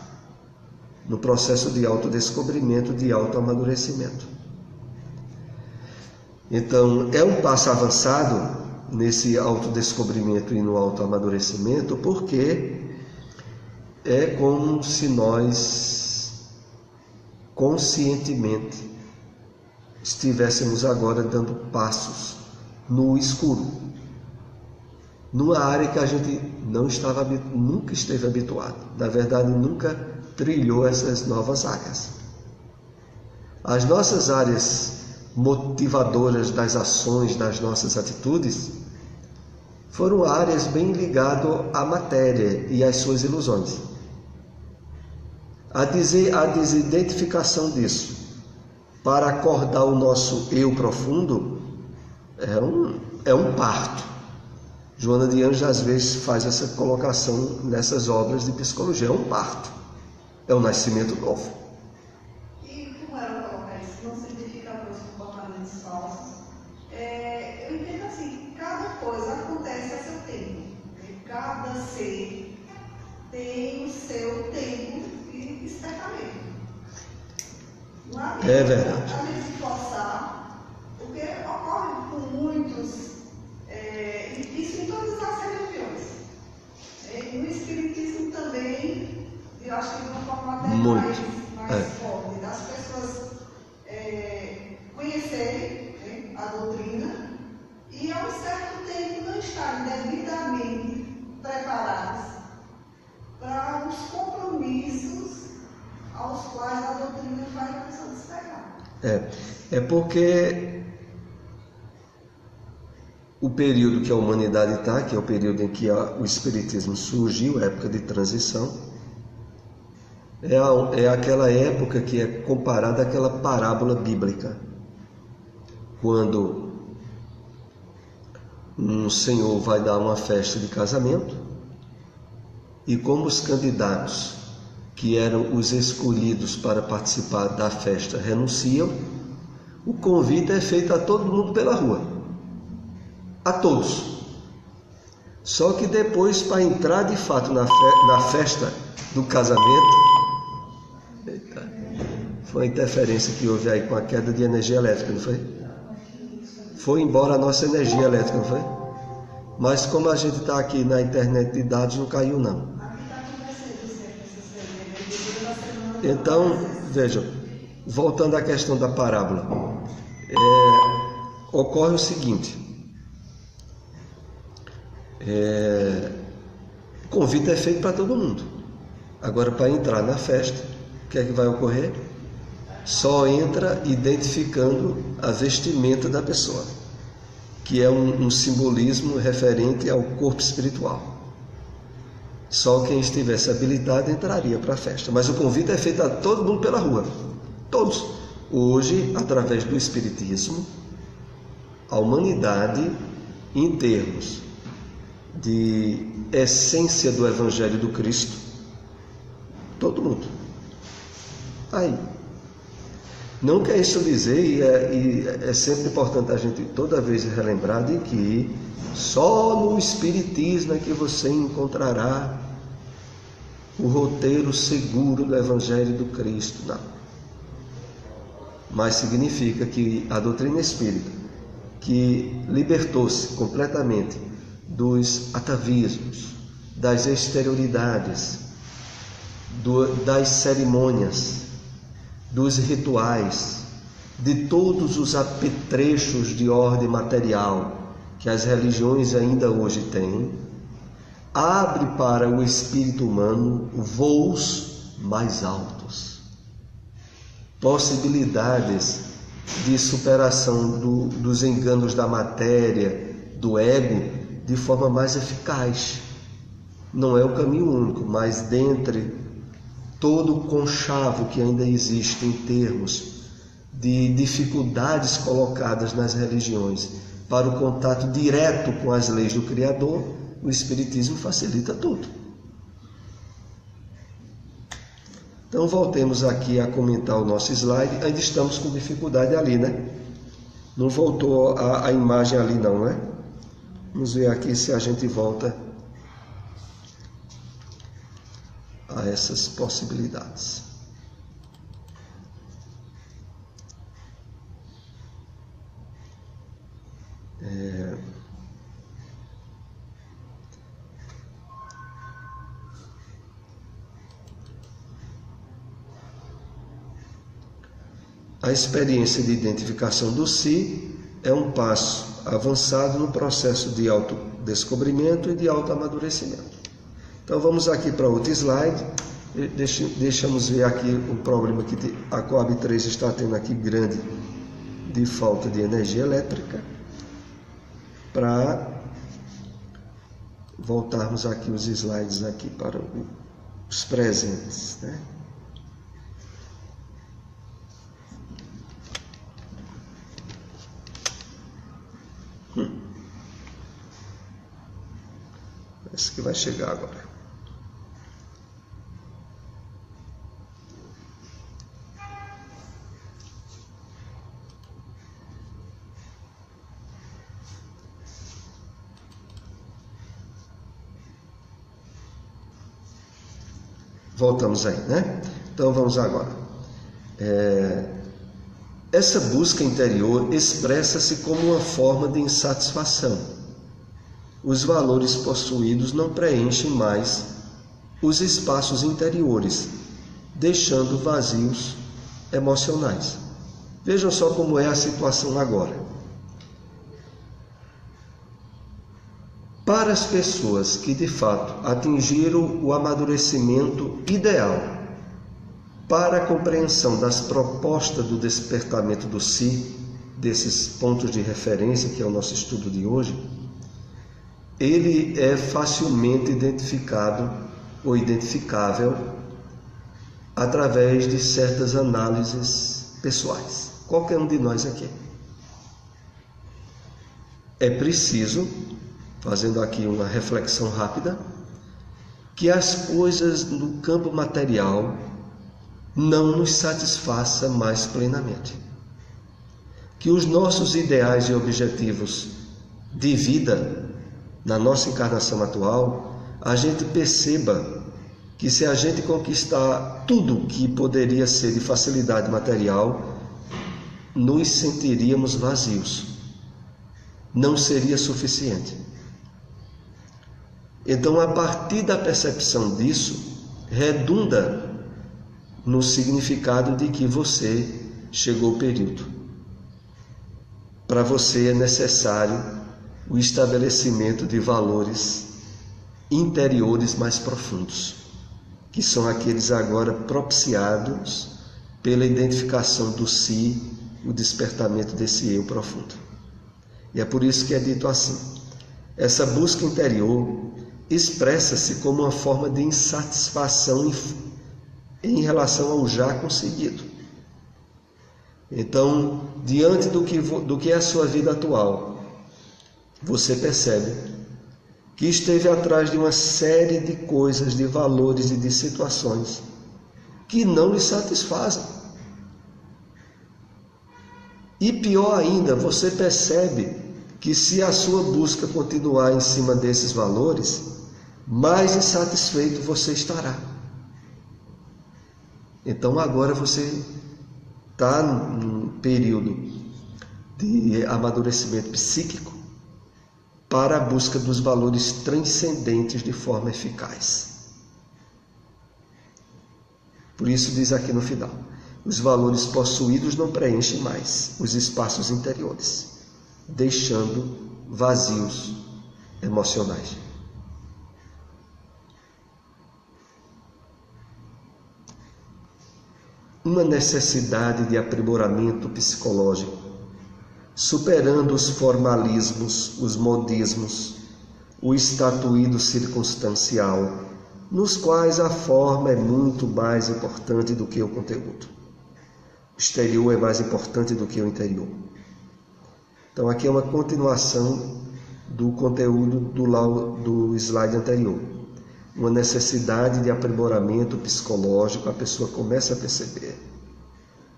no processo de autodescobrimento, de autoamadurecimento. Então, é um passo avançado nesse autodescobrimento e no autoamadurecimento, porque é como se nós conscientemente estivéssemos agora dando passos no escuro, numa área que a gente nunca esteve habituado. Na verdade, nunca trilhou essas novas áreas. As nossas áreas motivadoras das ações, das nossas atitudes, foram áreas bem ligadas à matéria e às suas ilusões. A desidentificação disso para acordar o nosso eu profundo é um parto. Joana de Anjos às vezes faz essa colocação nessas obras de psicologia. É um parto, é um nascimento novo. E como ela coloca isso, não significa os comportamentos falsos. Eu entendo assim, cada coisa acontece a seu tempo. Cada ser tem o seu tempo e despertamento. Não É verdade. A gente se forçar, porque ocorre com muitos, isso em todas as religiões. No Espiritismo também, eu acho que de uma forma até mais forte, das pessoas conhecerem a doutrina e, a um certo tempo, não estarem devidamente preparados para os compromissos aos quais a doutrina faz a pessoa despegar. É porque o período que a humanidade está, que é o período em que o Espiritismo surgiu, a época de transição, é aquela época que é comparada àquela parábola bíblica, quando um senhor vai dar uma festa de casamento e como os candidatos que eram os escolhidos para participar da festa renunciam, o convite é feito a todo mundo pela rua, a todos. Só que depois, para entrar de fato na festa do casamento, foi a interferência que houve aí com a queda de energia elétrica, não foi? Foi embora a nossa energia elétrica, não foi? Mas como a gente está aqui na internet de dados, não caiu não. Então, vejam, voltando à questão da parábola, ocorre o seguinte, o convite é feito para todo mundo. Agora, para entrar na festa, o que é que vai ocorrer? Só entra identificando a vestimenta da pessoa, que é um simbolismo referente ao corpo espiritual. Só quem estivesse habilitado entraria para a festa. Mas o convite é feito a todo mundo pela rua. Todos. Hoje, através do Espiritismo, a humanidade, em termos de essência do Evangelho do Cristo, todo mundo. Aí. Não quer isso dizer, e é sempre importante a gente toda vez relembrar de que só no Espiritismo é que você encontrará o roteiro seguro do Evangelho do Cristo. Não. Mas significa que a doutrina espírita, que libertou-se completamente dos atavismos, das exterioridades, das cerimônias, dos rituais, de todos os apetrechos de ordem material que as religiões ainda hoje têm, abre para o espírito humano voos mais altos, possibilidades de superação dos enganos da matéria, do ego, de forma mais eficaz. Não é o caminho único, mas dentre todo o conchavo que ainda existe em termos de dificuldades colocadas nas religiões para o contato direto com as leis do Criador, o Espiritismo facilita tudo. Então voltemos aqui a comentar o nosso slide. Ainda estamos com dificuldade ali, né? Não voltou a imagem ali não, né? Vamos ver aqui se a gente volta a essas possibilidades. A experiência de identificação do si é um passo avançado no processo de autodescobrimento e de autoamadurecimento. Então vamos aqui para outro slide. Deixamos ver aqui o problema que a Coab 3 está tendo aqui grande de falta de energia elétrica. Para voltarmos aqui os slides aqui para os presentes, né? Esse que vai chegar agora. Voltamos aí, né? Então vamos agora. Essa busca interior expressa-se como uma forma de insatisfação. Os valores possuídos não preenchem mais os espaços interiores, deixando vazios emocionais. Vejam só como é a situação agora. Para as pessoas que de fato atingiram o amadurecimento ideal para a compreensão das propostas do despertamento do si, desses pontos de referência que é o nosso estudo de hoje, ele é facilmente identificado ou identificável através de certas análises pessoais. Qualquer um de nós aqui. É preciso, fazendo aqui uma reflexão rápida, que as coisas no campo material não nos satisfaçam mais plenamente. Que os nossos ideais e objetivos de vida na nossa encarnação atual, a gente perceba que se a gente conquistar tudo que poderia ser de facilidade material, nos sentiríamos vazios. Não seria suficiente. Então, a partir da percepção disso, redunda no significado de que você chegou ao período. Para você é necessário o estabelecimento de valores interiores mais profundos, que são aqueles agora propiciados pela identificação do si, o despertamento desse eu profundo. E é por isso que é dito assim: essa busca interior expressa-se como uma forma de insatisfação em relação ao já conseguido. Então, diante do que é a sua vida atual, você percebe que esteve atrás de uma série de coisas, de valores e de situações que não lhe satisfazem. E pior ainda, você percebe que se a sua busca continuar em cima desses valores, mais insatisfeito você estará. Então agora você está num período de amadurecimento psíquico para a busca dos valores transcendentes de forma eficaz. Por isso diz aqui no final: os valores possuídos não preenchem mais os espaços interiores, deixando vazios emocionais. Uma necessidade de aprimoramento psicológico, superando os formalismos, os modismos, o estatuído circunstancial, nos quais a forma é muito mais importante do que o conteúdo. O exterior é mais importante do que o interior. Então aqui é uma continuação do conteúdo do slide anterior. Uma necessidade de aprimoramento psicológico, a pessoa começa a perceber,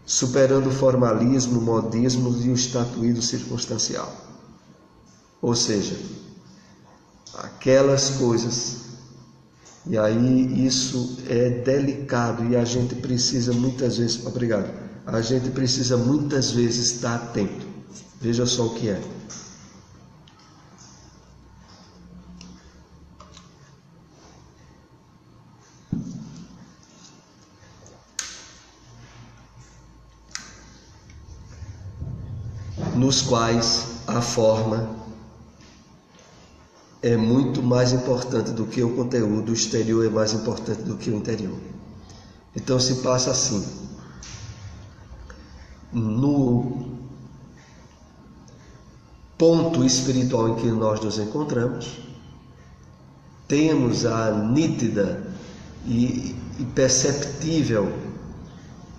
superando o formalismo, modismo e o estatuído circunstancial. Ou seja, aquelas coisas, e aí isso é delicado e a gente precisa muitas vezes, a gente precisa muitas vezes estar atento. Veja só o que é. nos quais a forma é muito mais importante do que o conteúdo, o exterior é mais importante do que o interior. Então se passa assim: no ponto espiritual em que nós nos encontramos, temos a nítida e perceptível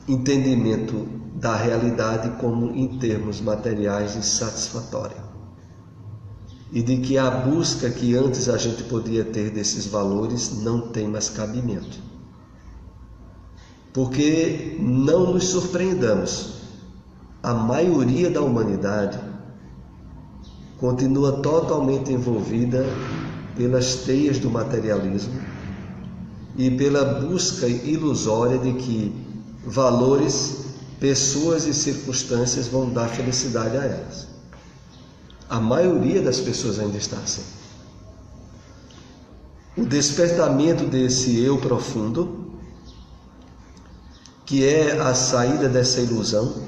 entendimento da realidade como em termos materiais insatisfatório, e de que a busca que antes a gente podia ter desses valores não tem mais cabimento. Porque não nos surpreendamos, a maioria da humanidade continua totalmente envolvida pelas teias do materialismo e pela busca ilusória de que valores, pessoas e circunstâncias vão dar felicidade a elas. A maioria das pessoas ainda está assim. O despertamento desse eu profundo, que é a saída dessa ilusão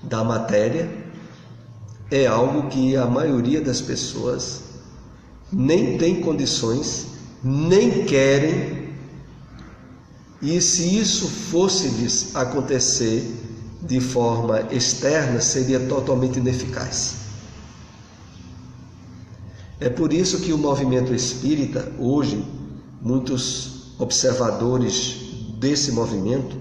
da matéria, é algo que a maioria das pessoas nem tem condições, nem querem, e se isso fosse-lhes acontecer de forma externa, seria totalmente ineficaz. É por isso que o movimento espírita, hoje, muitos observadores desse movimento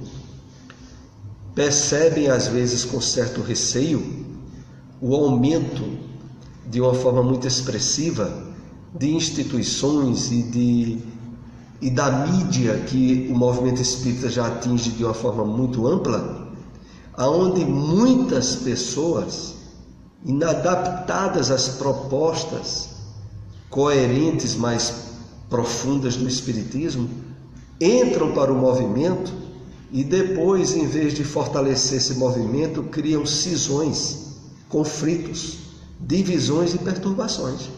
percebem, às vezes com certo receio, o aumento de uma forma muito expressiva de instituições e da mídia que o movimento espírita já atinge de uma forma muito ampla, aonde muitas pessoas, inadaptadas às propostas coerentes, mais profundas do espiritismo, entram para o movimento e depois, em vez de fortalecer esse movimento, criam cisões, conflitos, divisões e perturbações.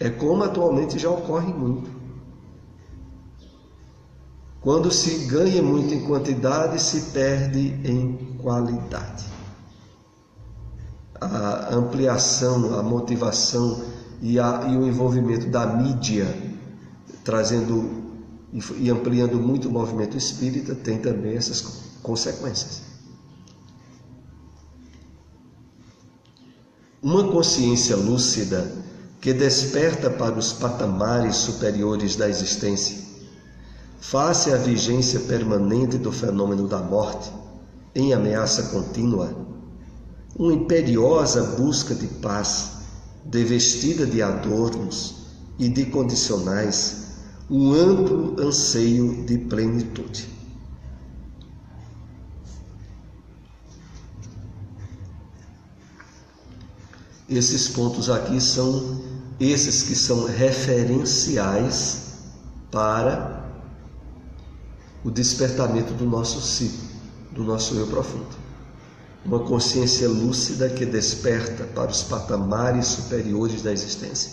É como atualmente já ocorre muito. Quando se ganha muito em quantidade, se perde em qualidade. A ampliação, a motivação e o envolvimento da mídia, trazendo e ampliando muito o movimento espírita, tem também essas consequências. Uma consciência lúcida que desperta para os patamares superiores da existência, face à vigência permanente do fenômeno da morte, em ameaça contínua, uma imperiosa busca de paz, devestida de adornos e de condicionais, um amplo anseio de plenitude. Esses pontos aqui são esses que são referenciais para o despertamento do nosso si, do nosso eu profundo. Uma consciência lúcida que desperta para os patamares superiores da existência.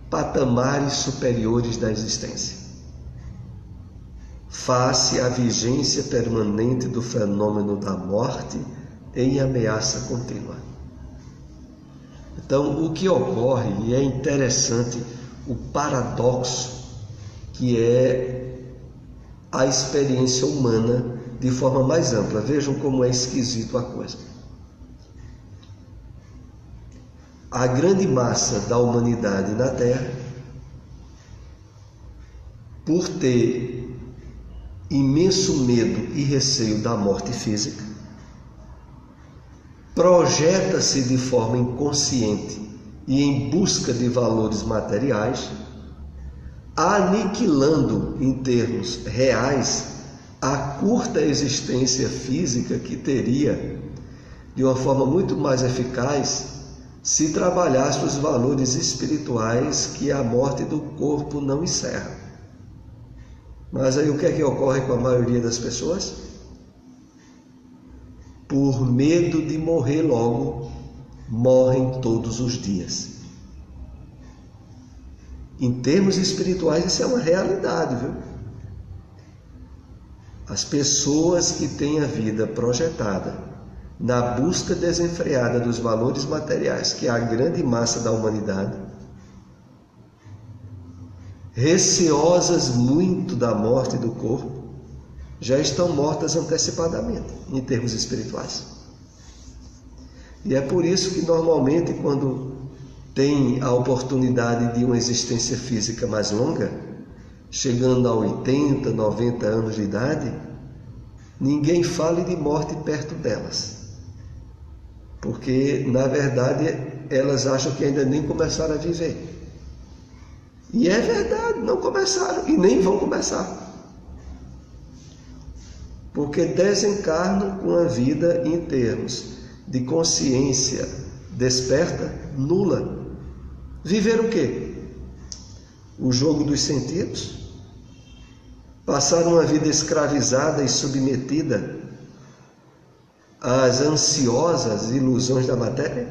Patamares superiores da existência. Face à vigência permanente do fenômeno da morte em ameaça contínua. Então, o que ocorre, e é interessante, o paradoxo, que é a experiência humana de forma mais ampla. Vejam como é esquisito a coisa. A grande massa da humanidade na Terra, por ter imenso medo e receio da morte física, projeta-se de forma inconsciente e em busca de valores materiais, aniquilando em termos reais a curta existência física que teria de uma forma muito mais eficaz se trabalhasse os valores espirituais que a morte do corpo não encerra. Mas aí o que é que ocorre com a maioria das pessoas? Por medo de morrer logo, morrem todos os dias. Em termos espirituais, isso é uma realidade, viu? As pessoas que têm a vida projetada na busca desenfreada dos valores materiais, que é a grande massa da humanidade, receosas muito da morte do corpo, já estão mortas antecipadamente, em termos espirituais. E é por isso que normalmente quando tem a oportunidade de uma existência física mais longa, chegando a 80, 90 anos de idade, ninguém fale de morte perto delas. Porque, na verdade, elas acham que ainda nem começaram a viver. E é verdade, não começaram e nem vão começar. Porque desencarnam com a vida em termos de consciência desperta nula. Viver o quê? O jogo dos sentidos? Passar uma vida escravizada e submetida às ansiosas ilusões da matéria?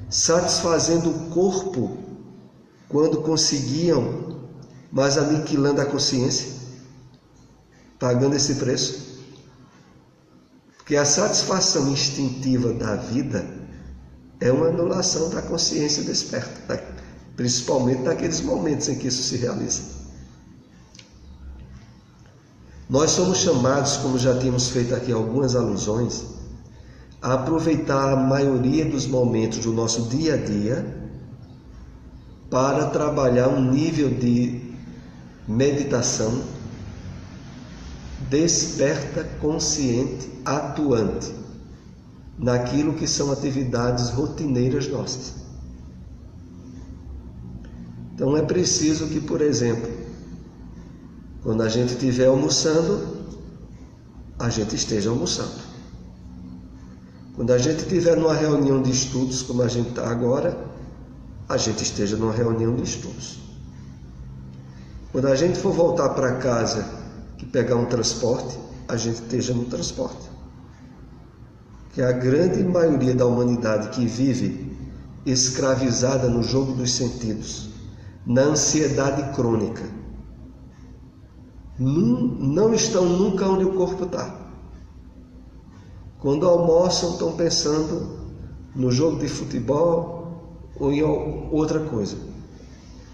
Satisfazendo o corpo quando conseguiam, mas aniquilando a consciência, pagando esse preço? Porque a satisfação instintiva da vida é uma anulação da consciência desperta, principalmente naqueles momentos em que isso se realiza. Nós somos chamados, como já tínhamos feito aqui algumas alusões, a aproveitar a maioria dos momentos do nosso dia a dia para trabalhar um nível de meditação desperta, consciente, atuante naquilo que são atividades rotineiras nossas. Então é preciso que, por exemplo, quando a gente estiver almoçando, a gente esteja almoçando. Quando a gente estiver numa reunião de estudos, como a gente está agora, a gente esteja numa reunião de estudos. Quando a gente for voltar para casa e pegar um transporte, a gente esteja no transporte. Que a grande maioria da humanidade que vive escravizada no jogo dos sentidos, na ansiedade crônica, não estão nunca onde o corpo está. Quando almoçam, estão pensando no jogo de futebol ou em outra coisa.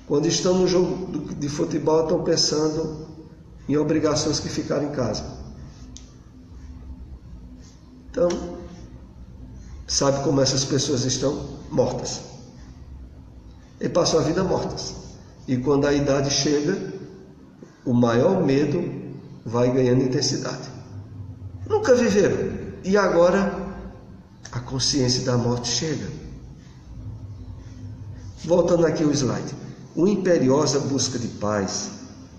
Quando estão no jogo de futebol, estão pensando em obrigações que ficaram em casa. Então, sabe como essas pessoas estão? Mortas. E passam a vida mortas. E quando a idade chega, o maior medo vai ganhando intensidade. Nunca viveram. E agora, a consciência da morte chega. Voltando aqui ao slide. Uma imperiosa busca de paz,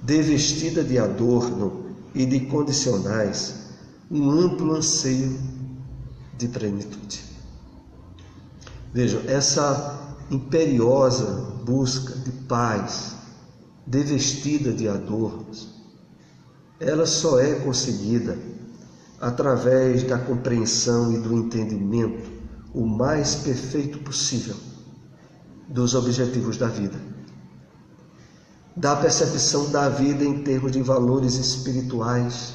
devestida de adorno e de condicionais, um amplo anseio de plenitude. Vejam, essa imperiosa busca de paz, devestida de adornos, ela só é conseguida através da compreensão e do entendimento o mais perfeito possível dos objetivos da vida, da percepção da vida em termos de valores espirituais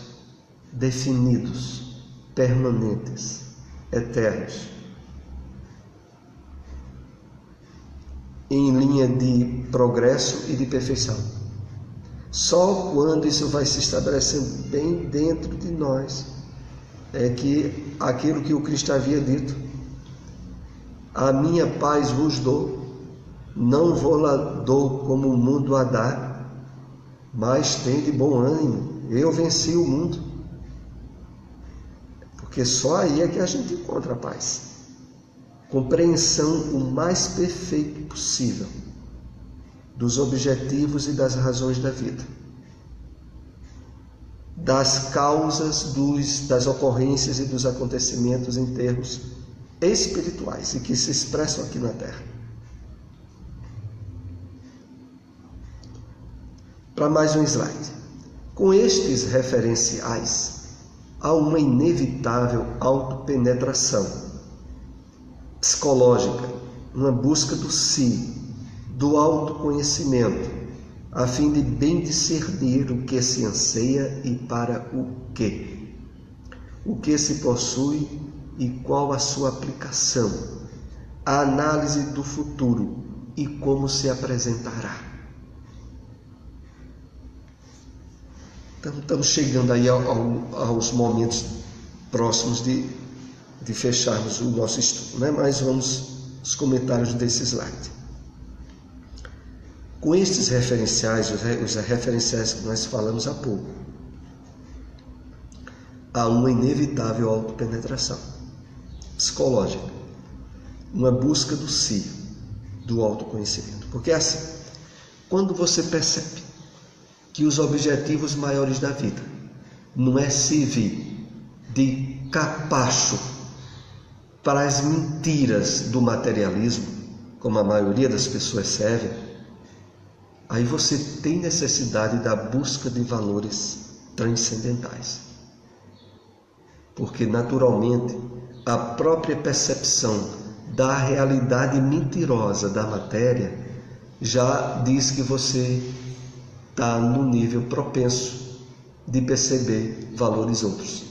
definidos, permanentes, eternos, em linha de progresso e de perfeição. Só quando isso vai se estabelecendo bem dentro de nós é que aquilo que o Cristo havia dito, a minha paz vos dou, não vou lá dou como o mundo a dá, mas tem de bom ânimo, eu venci o mundo. Porque só aí é que a gente encontra a paz. Compreensão o mais perfeito possível dos objetivos e das razões da vida, das causas, das ocorrências e dos acontecimentos em termos espirituais e que se expressam aqui na Terra. Para mais um slide. Com estes referenciais, há uma inevitável autopenetração psicológica, uma busca do si, do autoconhecimento, a fim de bem discernir o que se anseia e para o que se possui e qual a sua aplicação, a análise do futuro e como se apresentará. Então, estamos chegando aí aos momentos próximos de fecharmos o nosso estudo, né? Mas vamos aos comentários desse slide. Com estes referenciais, os referenciais que nós falamos há pouco, há uma inevitável autopenetração psicológica, uma busca do si, do autoconhecimento. Porque é assim, quando você percebe que os objetivos maiores da vida não é servir de capacho para as mentiras do materialismo, como a maioria das pessoas serve, aí você tem necessidade da busca de valores transcendentais. Porque, naturalmente, a própria percepção da realidade mentirosa da matéria já diz que você está no nível propenso de perceber valores outros.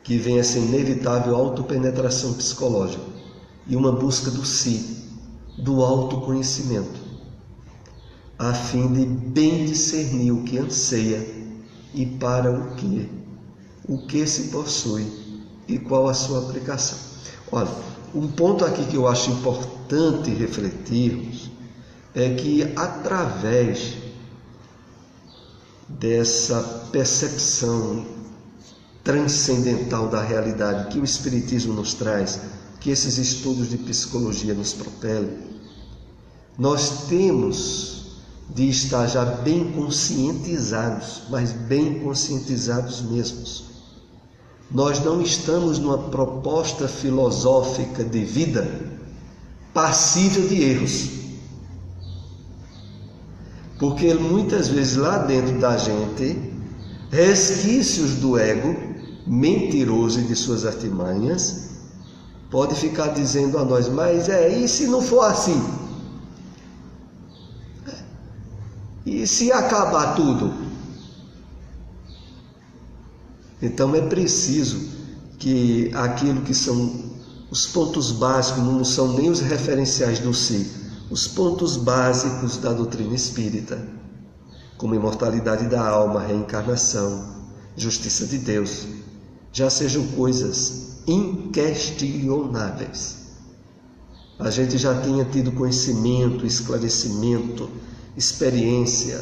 Que vem essa inevitável autopenetração psicológica e uma busca do si, do autoconhecimento, a fim de bem discernir o que anseia e para o que se possui e qual a sua aplicação. Olha, um ponto aqui que eu acho importante refletirmos é que através dessa percepção transcendental da realidade que o Espiritismo nos traz, que esses estudos de psicologia nos propelem, nós temos de estar já bem conscientizados, mas bem conscientizados mesmos. Nós não estamos numa proposta filosófica de vida passível de erros. Porque muitas vezes lá dentro da gente, resquícios do ego mentiroso e de suas artimanhas pode ficar dizendo a nós, mas e se não for assim? E se acabar tudo? Então é preciso que aquilo que são os pontos básicos, não são nem os referenciais do si, os pontos básicos da doutrina espírita, como imortalidade da alma, reencarnação, justiça de Deus, já sejam coisas inquestionáveis. A gente já tenha tido conhecimento, esclarecimento, experiência,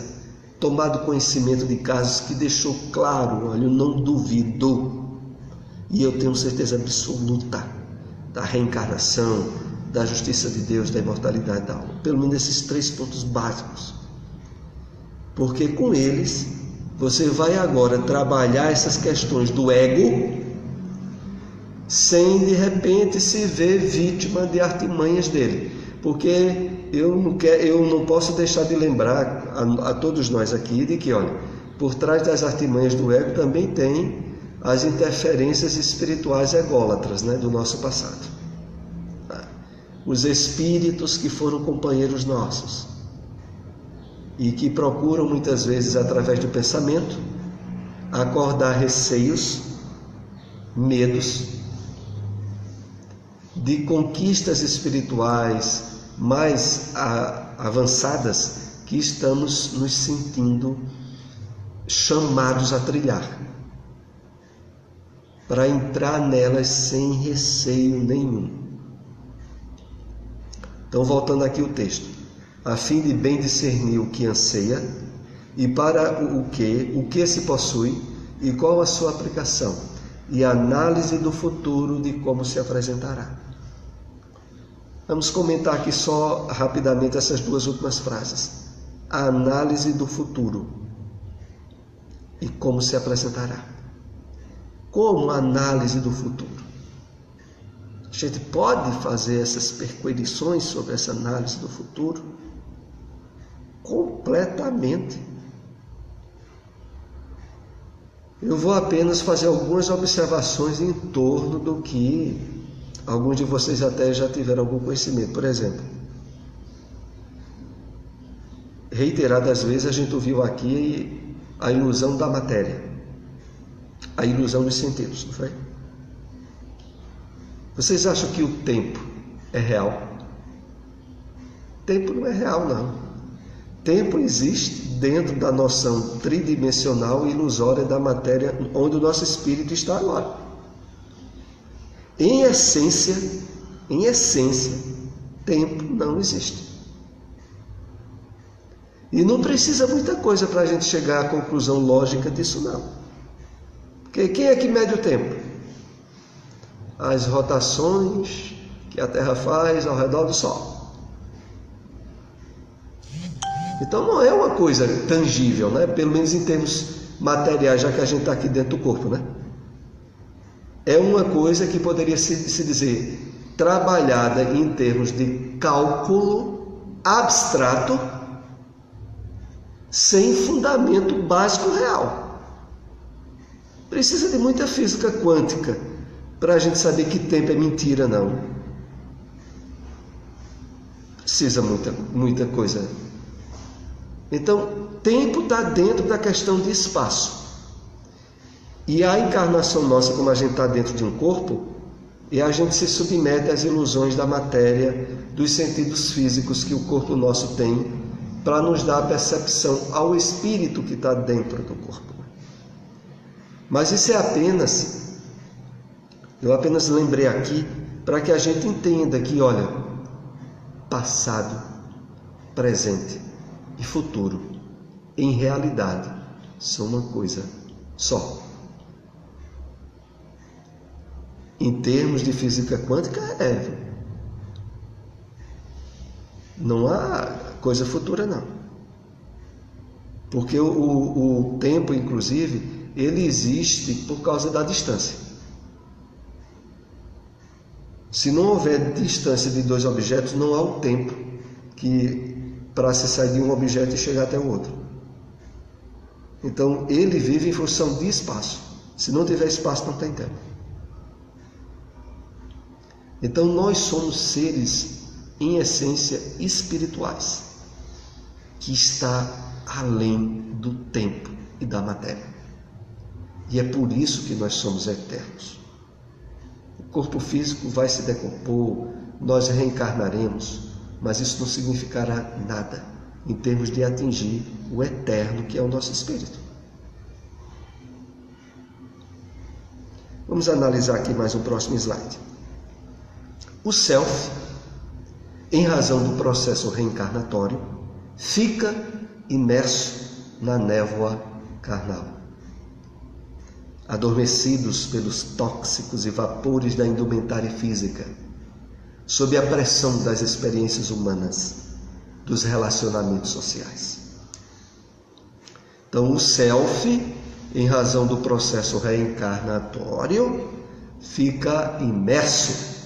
tomado conhecimento de casos que deixou claro, olha, eu não duvido, e eu tenho certeza absoluta da reencarnação, da justiça de Deus, da imortalidade da alma. Pelo menos esses 3 pontos básicos. Porque com eles, você vai agora trabalhar essas questões do ego, sem de repente se ver vítima de artimanhas dele. Porque eu não posso deixar de lembrar a todos nós aqui de que, olha, por trás das artimanhas do ego também tem as interferências espirituais ególatras, né, do nosso passado. Os espíritos que foram companheiros nossos e que procuram muitas vezes, através do pensamento, acordar receios, medos de conquistas espirituais mais avançadas que estamos nos sentindo chamados a trilhar, para entrar nelas sem receio nenhum. Então, voltando aqui o texto, a fim de bem discernir o que anseia e para o que se possui e qual a sua aplicação, e análise do futuro de como se apresentará. Vamos comentar aqui só rapidamente essas 2 últimas frases. A análise do futuro e como se apresentará. Como análise do futuro? A gente pode fazer essas perquisições sobre essa análise do futuro? Completamente. Eu vou apenas fazer algumas observações em torno do que alguns de vocês até já tiveram algum conhecimento. Por exemplo, reiteradas vezes a gente ouviu aqui a ilusão da matéria, a ilusão dos sentidos, não foi? Vocês acham que o tempo é real? Tempo não é real, não. Tempo existe dentro da noção tridimensional e ilusória da matéria, onde o nosso espírito está agora. Em essência, tempo não existe. E não precisa muita coisa para a gente chegar à conclusão lógica disso, não. Porque quem é que mede o tempo? As rotações que a Terra faz ao redor do Sol. Então não é uma coisa tangível, né? Pelo menos em termos materiais, já que a gente está aqui dentro do corpo, né? É uma coisa que poderia se dizer trabalhada em termos de cálculo abstrato, sem fundamento básico real. Precisa de muita física quântica para a gente saber que tempo é mentira, não. Precisa muita coisa. Então, tempo está dentro da questão de espaço. E a encarnação nossa, como a gente está dentro de um corpo, e a gente se submete às ilusões da matéria, dos sentidos físicos que o corpo nosso tem, para nos dar a percepção ao espírito que está dentro do corpo. Mas isso eu apenas lembrei aqui para que a gente entenda que, olha, passado, presente e futuro, em realidade, são uma coisa só. Em termos de física quântica, não há coisa futura, não. Porque o tempo, inclusive, ele existe por causa da distância. Se não houver distância de dois objetos, não há o tempo para se sair de um objeto e chegar até o outro. Então, ele vive em função de espaço. Se não tiver espaço, não tem tempo. Então, nós somos seres, em essência, espirituais, que está além do tempo e da matéria. E é por isso que nós somos eternos. O corpo físico vai se decompor, nós reencarnaremos, mas isso não significará nada em termos de atingir o eterno, que é o nosso espírito. Vamos analisar aqui mais um próximo slide. O self, em razão do processo reencarnatório, fica imerso na névoa carnal. Adormecidos pelos tóxicos e vapores da indumentária física, sob a pressão das experiências humanas, dos relacionamentos sociais. Então, o self, em razão do processo reencarnatório, fica imerso,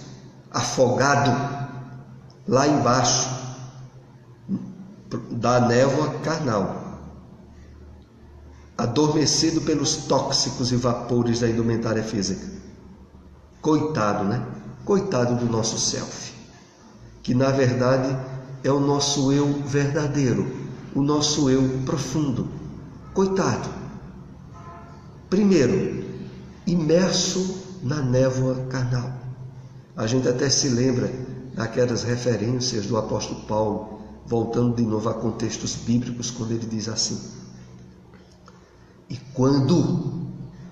afogado, lá embaixo da névoa carnal, adormecido pelos tóxicos e vapores da indumentária física. Coitado, né? Coitado do nosso self, que na verdade é o nosso eu verdadeiro, o nosso eu profundo. Coitado. Primeiro, imerso na névoa carnal. A gente até se lembra daquelas referências do apóstolo Paulo, voltando de novo a contextos bíblicos, quando ele diz assim: e quando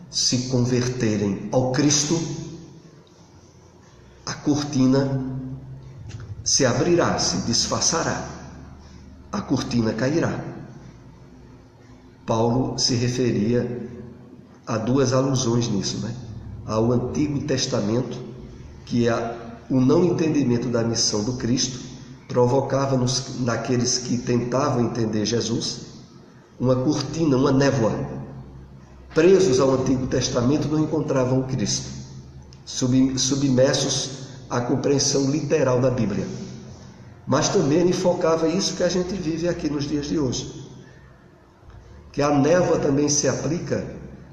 se converterem ao Cristo, a cortina se abrirá, se desfaçará, a cortina cairá. Paulo se referia a duas alusões nisso, né? Ao Antigo Testamento, que o não entendimento da missão do Cristo provocava naqueles que tentavam entender Jesus uma cortina, uma névoa. Presos ao Antigo Testamento, não encontravam o Cristo, submersos à compreensão literal da Bíblia. Mas também ele focava isso que a gente vive aqui nos dias de hoje, que a névoa também se aplica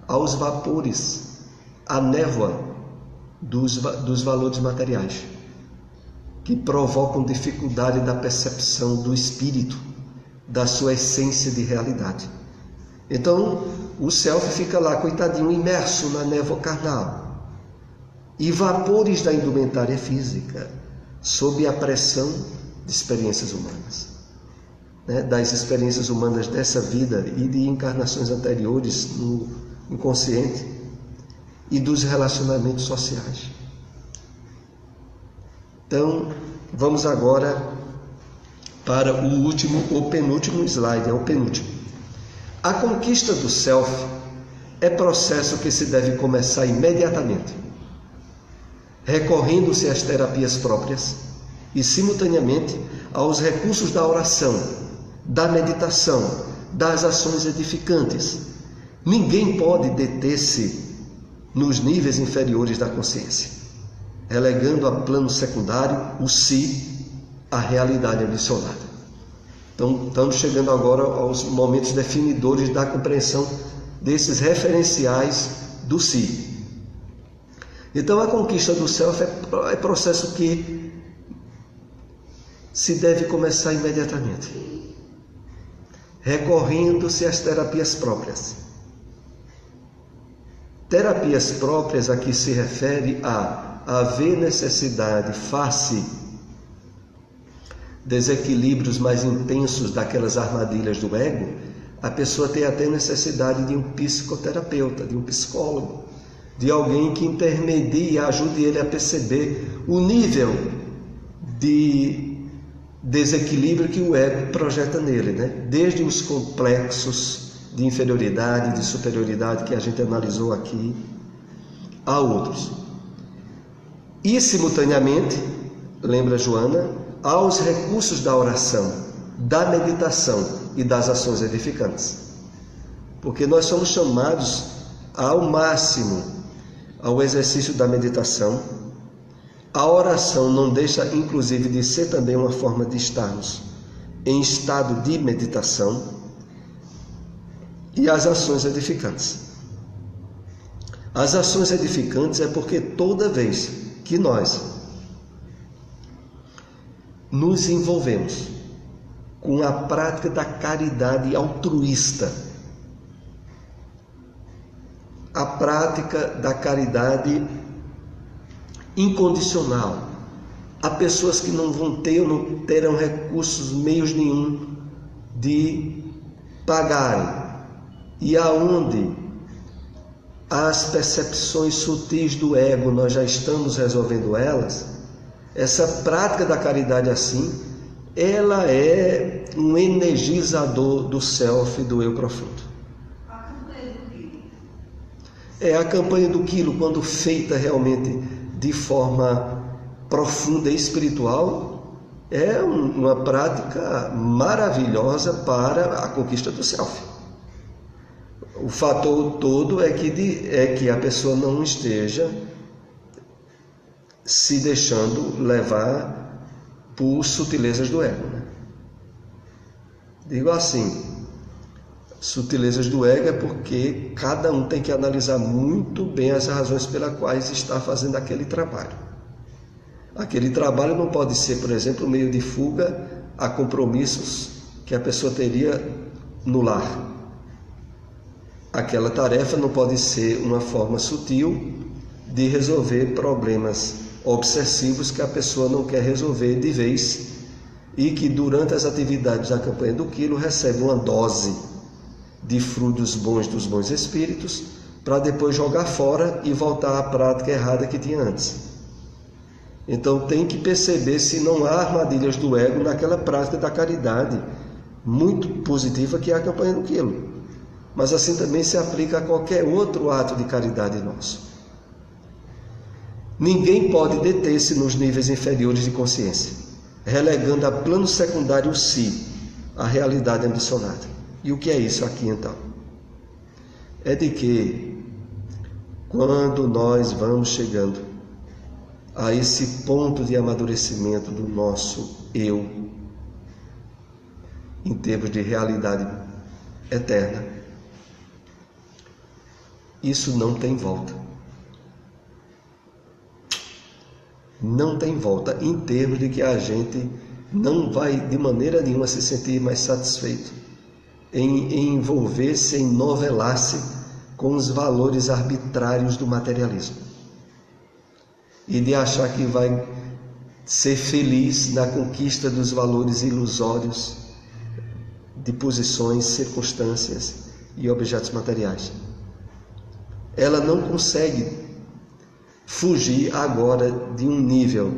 aos vapores, a névoa dos valores materiais, que provocam dificuldade da percepção do espírito, da sua essência de realidade. Então, o self fica lá, coitadinho, imerso na névoa carnal e vapores da indumentária física, sob a pressão de experiências humanas, né? Das experiências humanas dessa vida e de encarnações anteriores no inconsciente e dos relacionamentos sociais. Então, vamos agora para o último ou penúltimo slide, é o penúltimo. A conquista do self é processo que se deve começar imediatamente, recorrendo-se às terapias próprias e, simultaneamente, aos recursos da oração, da meditação, das ações edificantes. Ninguém pode deter-se nos níveis inferiores da consciência, relegando a plano secundário o si, a realidade ambicionada. Então, estamos chegando agora aos momentos definidores da compreensão desses referenciais do si. Então, a conquista do self é processo que se deve começar imediatamente, recorrendo-se às terapias próprias. Terapias próprias a que se refere a haver necessidade face desequilíbrios mais intensos daquelas armadilhas do ego, a pessoa tem até necessidade de um psicoterapeuta, de um psicólogo, de alguém que intermedie e ajude ele a perceber o nível de desequilíbrio que o ego projeta nele, né? Desde os complexos de inferioridade, de superioridade que a gente analisou aqui, a outros. E, simultaneamente, lembra Joana, aos recursos da oração, da meditação e das ações edificantes. Porque nós somos chamados ao máximo ao exercício da meditação. A oração não deixa, inclusive, de ser também uma forma de estarmos em estado de meditação, e as ações edificantes. As ações edificantes é porque toda vez que nós nos envolvemos com a prática da caridade altruísta, a prática da caridade incondicional, há pessoas que não vão ter ou não terão recursos, meios nenhum de pagarem, e aonde as percepções sutis do ego nós já estamos resolvendo elas, essa prática da caridade assim, ela é um energizador do self, do eu profundo. A campanha do quilo. É a campanha do quilo, quando feita realmente de forma profunda e espiritual, é uma prática maravilhosa para a conquista do self. O fator todo é que a pessoa não esteja se deixando levar por sutilezas do ego, né? Digo assim, sutilezas do ego é porque cada um tem que analisar muito bem as razões pelas quais está fazendo aquele trabalho. Aquele trabalho não pode ser, por exemplo, um meio de fuga a compromissos que a pessoa teria no lar. Aquela tarefa não pode ser uma forma sutil de resolver problemas obsessivos que a pessoa não quer resolver de vez e que durante as atividades da campanha do quilo recebe uma dose de frutos bons dos bons espíritos para depois jogar fora e voltar à prática errada que tinha antes. Então tem que perceber se não há armadilhas do ego naquela prática da caridade muito positiva que é a campanha do quilo. Mas assim também se aplica a qualquer outro ato de caridade nosso. Ninguém pode deter-se nos níveis inferiores de consciência, relegando a plano secundário o si, a realidade ambicionada. E o que é isso aqui então? É de que quando nós vamos chegando a esse ponto de amadurecimento do nosso eu, em termos de realidade eterna, isso não tem volta. Não tem volta em termos de que a gente não vai de maneira nenhuma se sentir mais satisfeito em envolver-se, em novelar-se com os valores arbitrários do materialismo e de achar que vai ser feliz na conquista dos valores ilusórios de posições, circunstâncias e objetos materiais. Ela não consegue fugir agora de um nível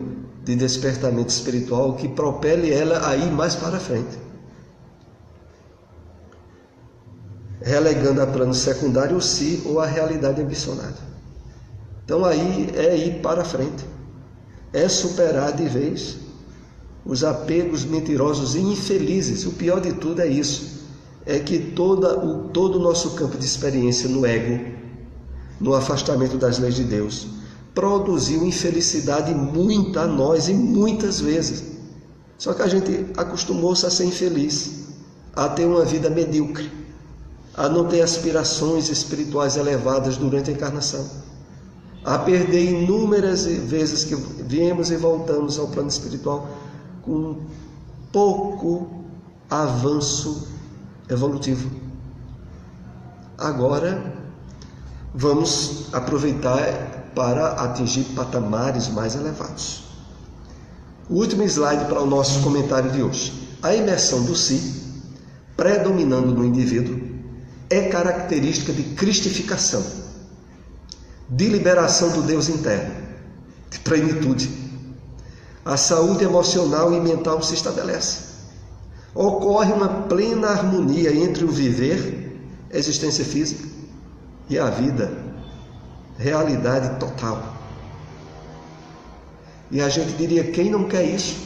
de despertamento espiritual que propele ela a ir mais para frente, relegando a plano secundário o si ou a realidade ambicionada. Então aí é ir para frente, é superar de vez os apegos mentirosos e infelizes. O pior de tudo é isso, é que todo o nosso campo de experiência no ego, no afastamento das leis de Deus, produziu infelicidade muita a nós e muitas vezes. Só que a gente acostumou-se a ser infeliz, a ter uma vida medíocre, a não ter aspirações espirituais elevadas durante a encarnação, a perder inúmeras vezes que viemos e voltamos ao plano espiritual com pouco avanço evolutivo. Agora vamos aproveitar para atingir patamares mais elevados. O último slide para o nosso comentário de hoje. A imersão do si, predominando no indivíduo, é característica de cristificação, de liberação do Deus interno, de plenitude. A saúde emocional e mental se estabelece. Ocorre uma plena harmonia entre o viver, existência física, e a vida, realidade total. E a gente diria, quem não quer isso?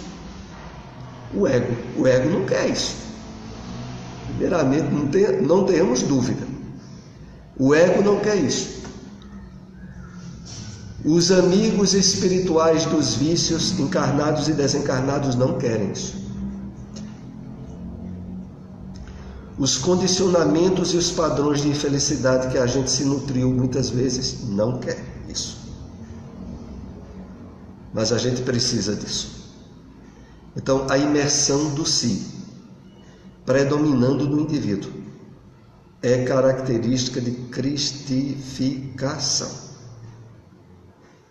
O ego. O ego não quer isso. Primeiramente, não tenhamos dúvida. O ego não quer isso. Os amigos espirituais dos vícios, encarnados e desencarnados, não querem isso. Os condicionamentos e os padrões de infelicidade que a gente se nutriu muitas vezes não quer isso. Mas a gente precisa disso. Então, a imersão do si, predominando no indivíduo, é característica de cristificação,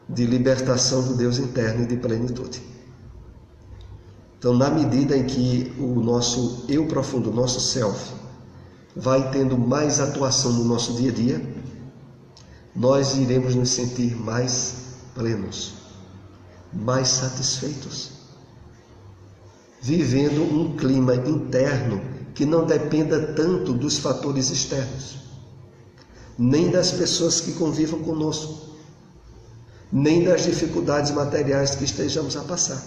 de libertação do Deus interno e de plenitude. Então, na medida em que o nosso eu profundo, o nosso self, vai tendo mais atuação no nosso dia a dia, nós iremos nos sentir mais plenos, mais satisfeitos, vivendo um clima interno que não dependa tanto dos fatores externos, nem das pessoas que convivam conosco, nem das dificuldades materiais que estejamos a passar.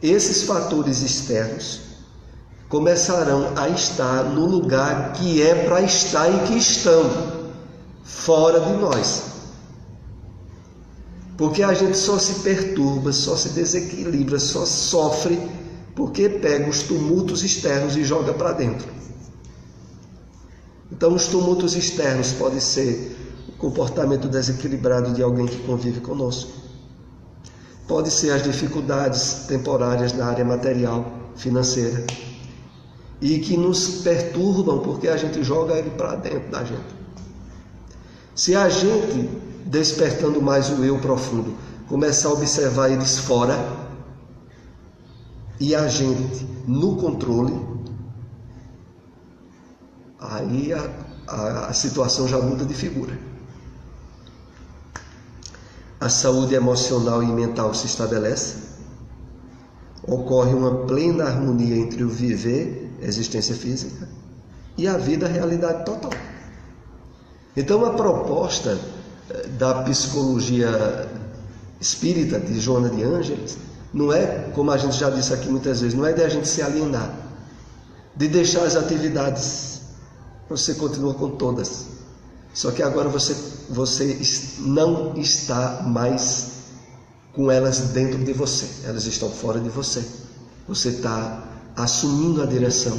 Esses fatores externos começarão a estar no lugar que é para estar e que estão, fora de nós. Porque a gente só se perturba, só se desequilibra, só sofre porque pega os tumultos externos e joga para dentro. Então os tumultos externos podem ser o comportamento desequilibrado de alguém que convive conosco. Pode ser as dificuldades temporárias na área material, financeira, e que nos perturbam porque a gente joga ele para dentro da gente. Se a gente, despertando mais o eu profundo, começar a observar eles fora, e a gente no controle, aí a situação já muda de figura. A saúde emocional e mental se estabelece, ocorre uma plena harmonia entre o viver, existência física, e a vida, realidade total. Então a proposta da psicologia espírita de Joana de Ângeles não é, como a gente já disse aqui muitas vezes, não é de a gente se alienar, de deixar as atividades, você continua com todas, só que agora você não está mais com elas dentro de você, elas estão fora de você. Você está assumindo a direção,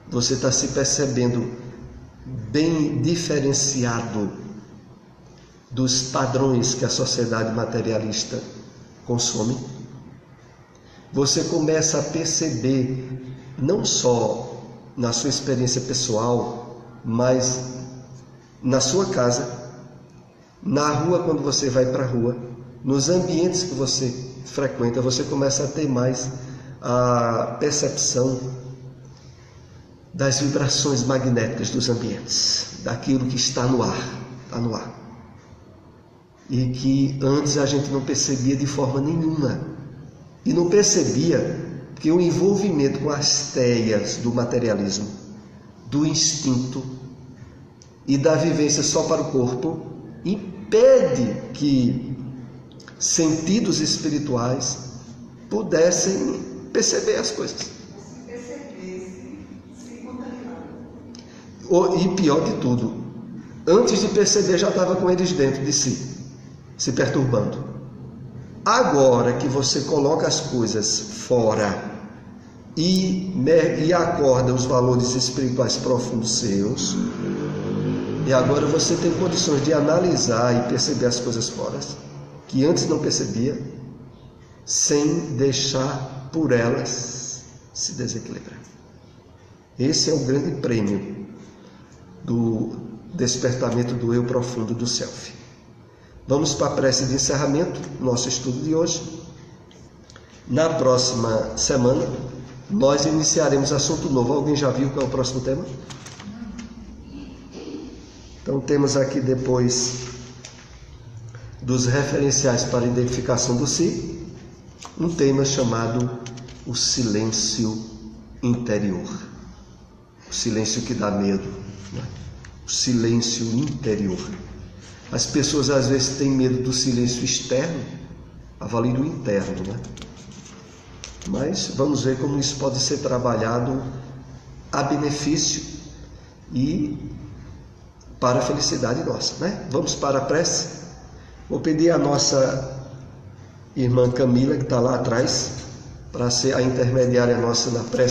você está se percebendo bem diferenciado dos padrões que a sociedade materialista consome. você começa a perceber, não só na sua experiência pessoal, mas na sua casa, na rua, quando você vai para a rua, nos ambientes que você frequenta, você começa a ter mais a percepção das vibrações magnéticas dos ambientes, daquilo que está no ar, e que antes a gente não percebia de forma nenhuma, e não percebia porque o envolvimento com as teias do materialismo, do instinto e da vivência só para o corpo impede que sentidos espirituais pudessem perceber as coisas. Se percebesse, se contaminava. E pior de tudo, antes de perceber já estava com eles dentro de si, se perturbando. Agora que você coloca as coisas fora e acorda os valores espirituais profundos seus, e agora você tem condições de analisar e perceber as coisas fora, que antes não percebia, sem deixar por elas se desequilibrar. Esse é o grande prêmio do despertamento do eu profundo do self. Vamos para a prece de encerramento do nosso estudo de hoje. Na próxima semana, nós iniciaremos assunto novo. Alguém já viu qual é o próximo tema? Então temos aqui, depois dos referenciais para a identificação do si, um tema chamado o silêncio interior. O silêncio que dá medo, né? O silêncio interior. As pessoas às vezes têm medo do silêncio externo, avalie do interno, né? Mas vamos ver como isso pode ser trabalhado a benefício e para a felicidade nossa, né? Vamos para a prece. Vou pedir à nossa irmã Camila, que está lá atrás, para ser a intermediária nossa na prece.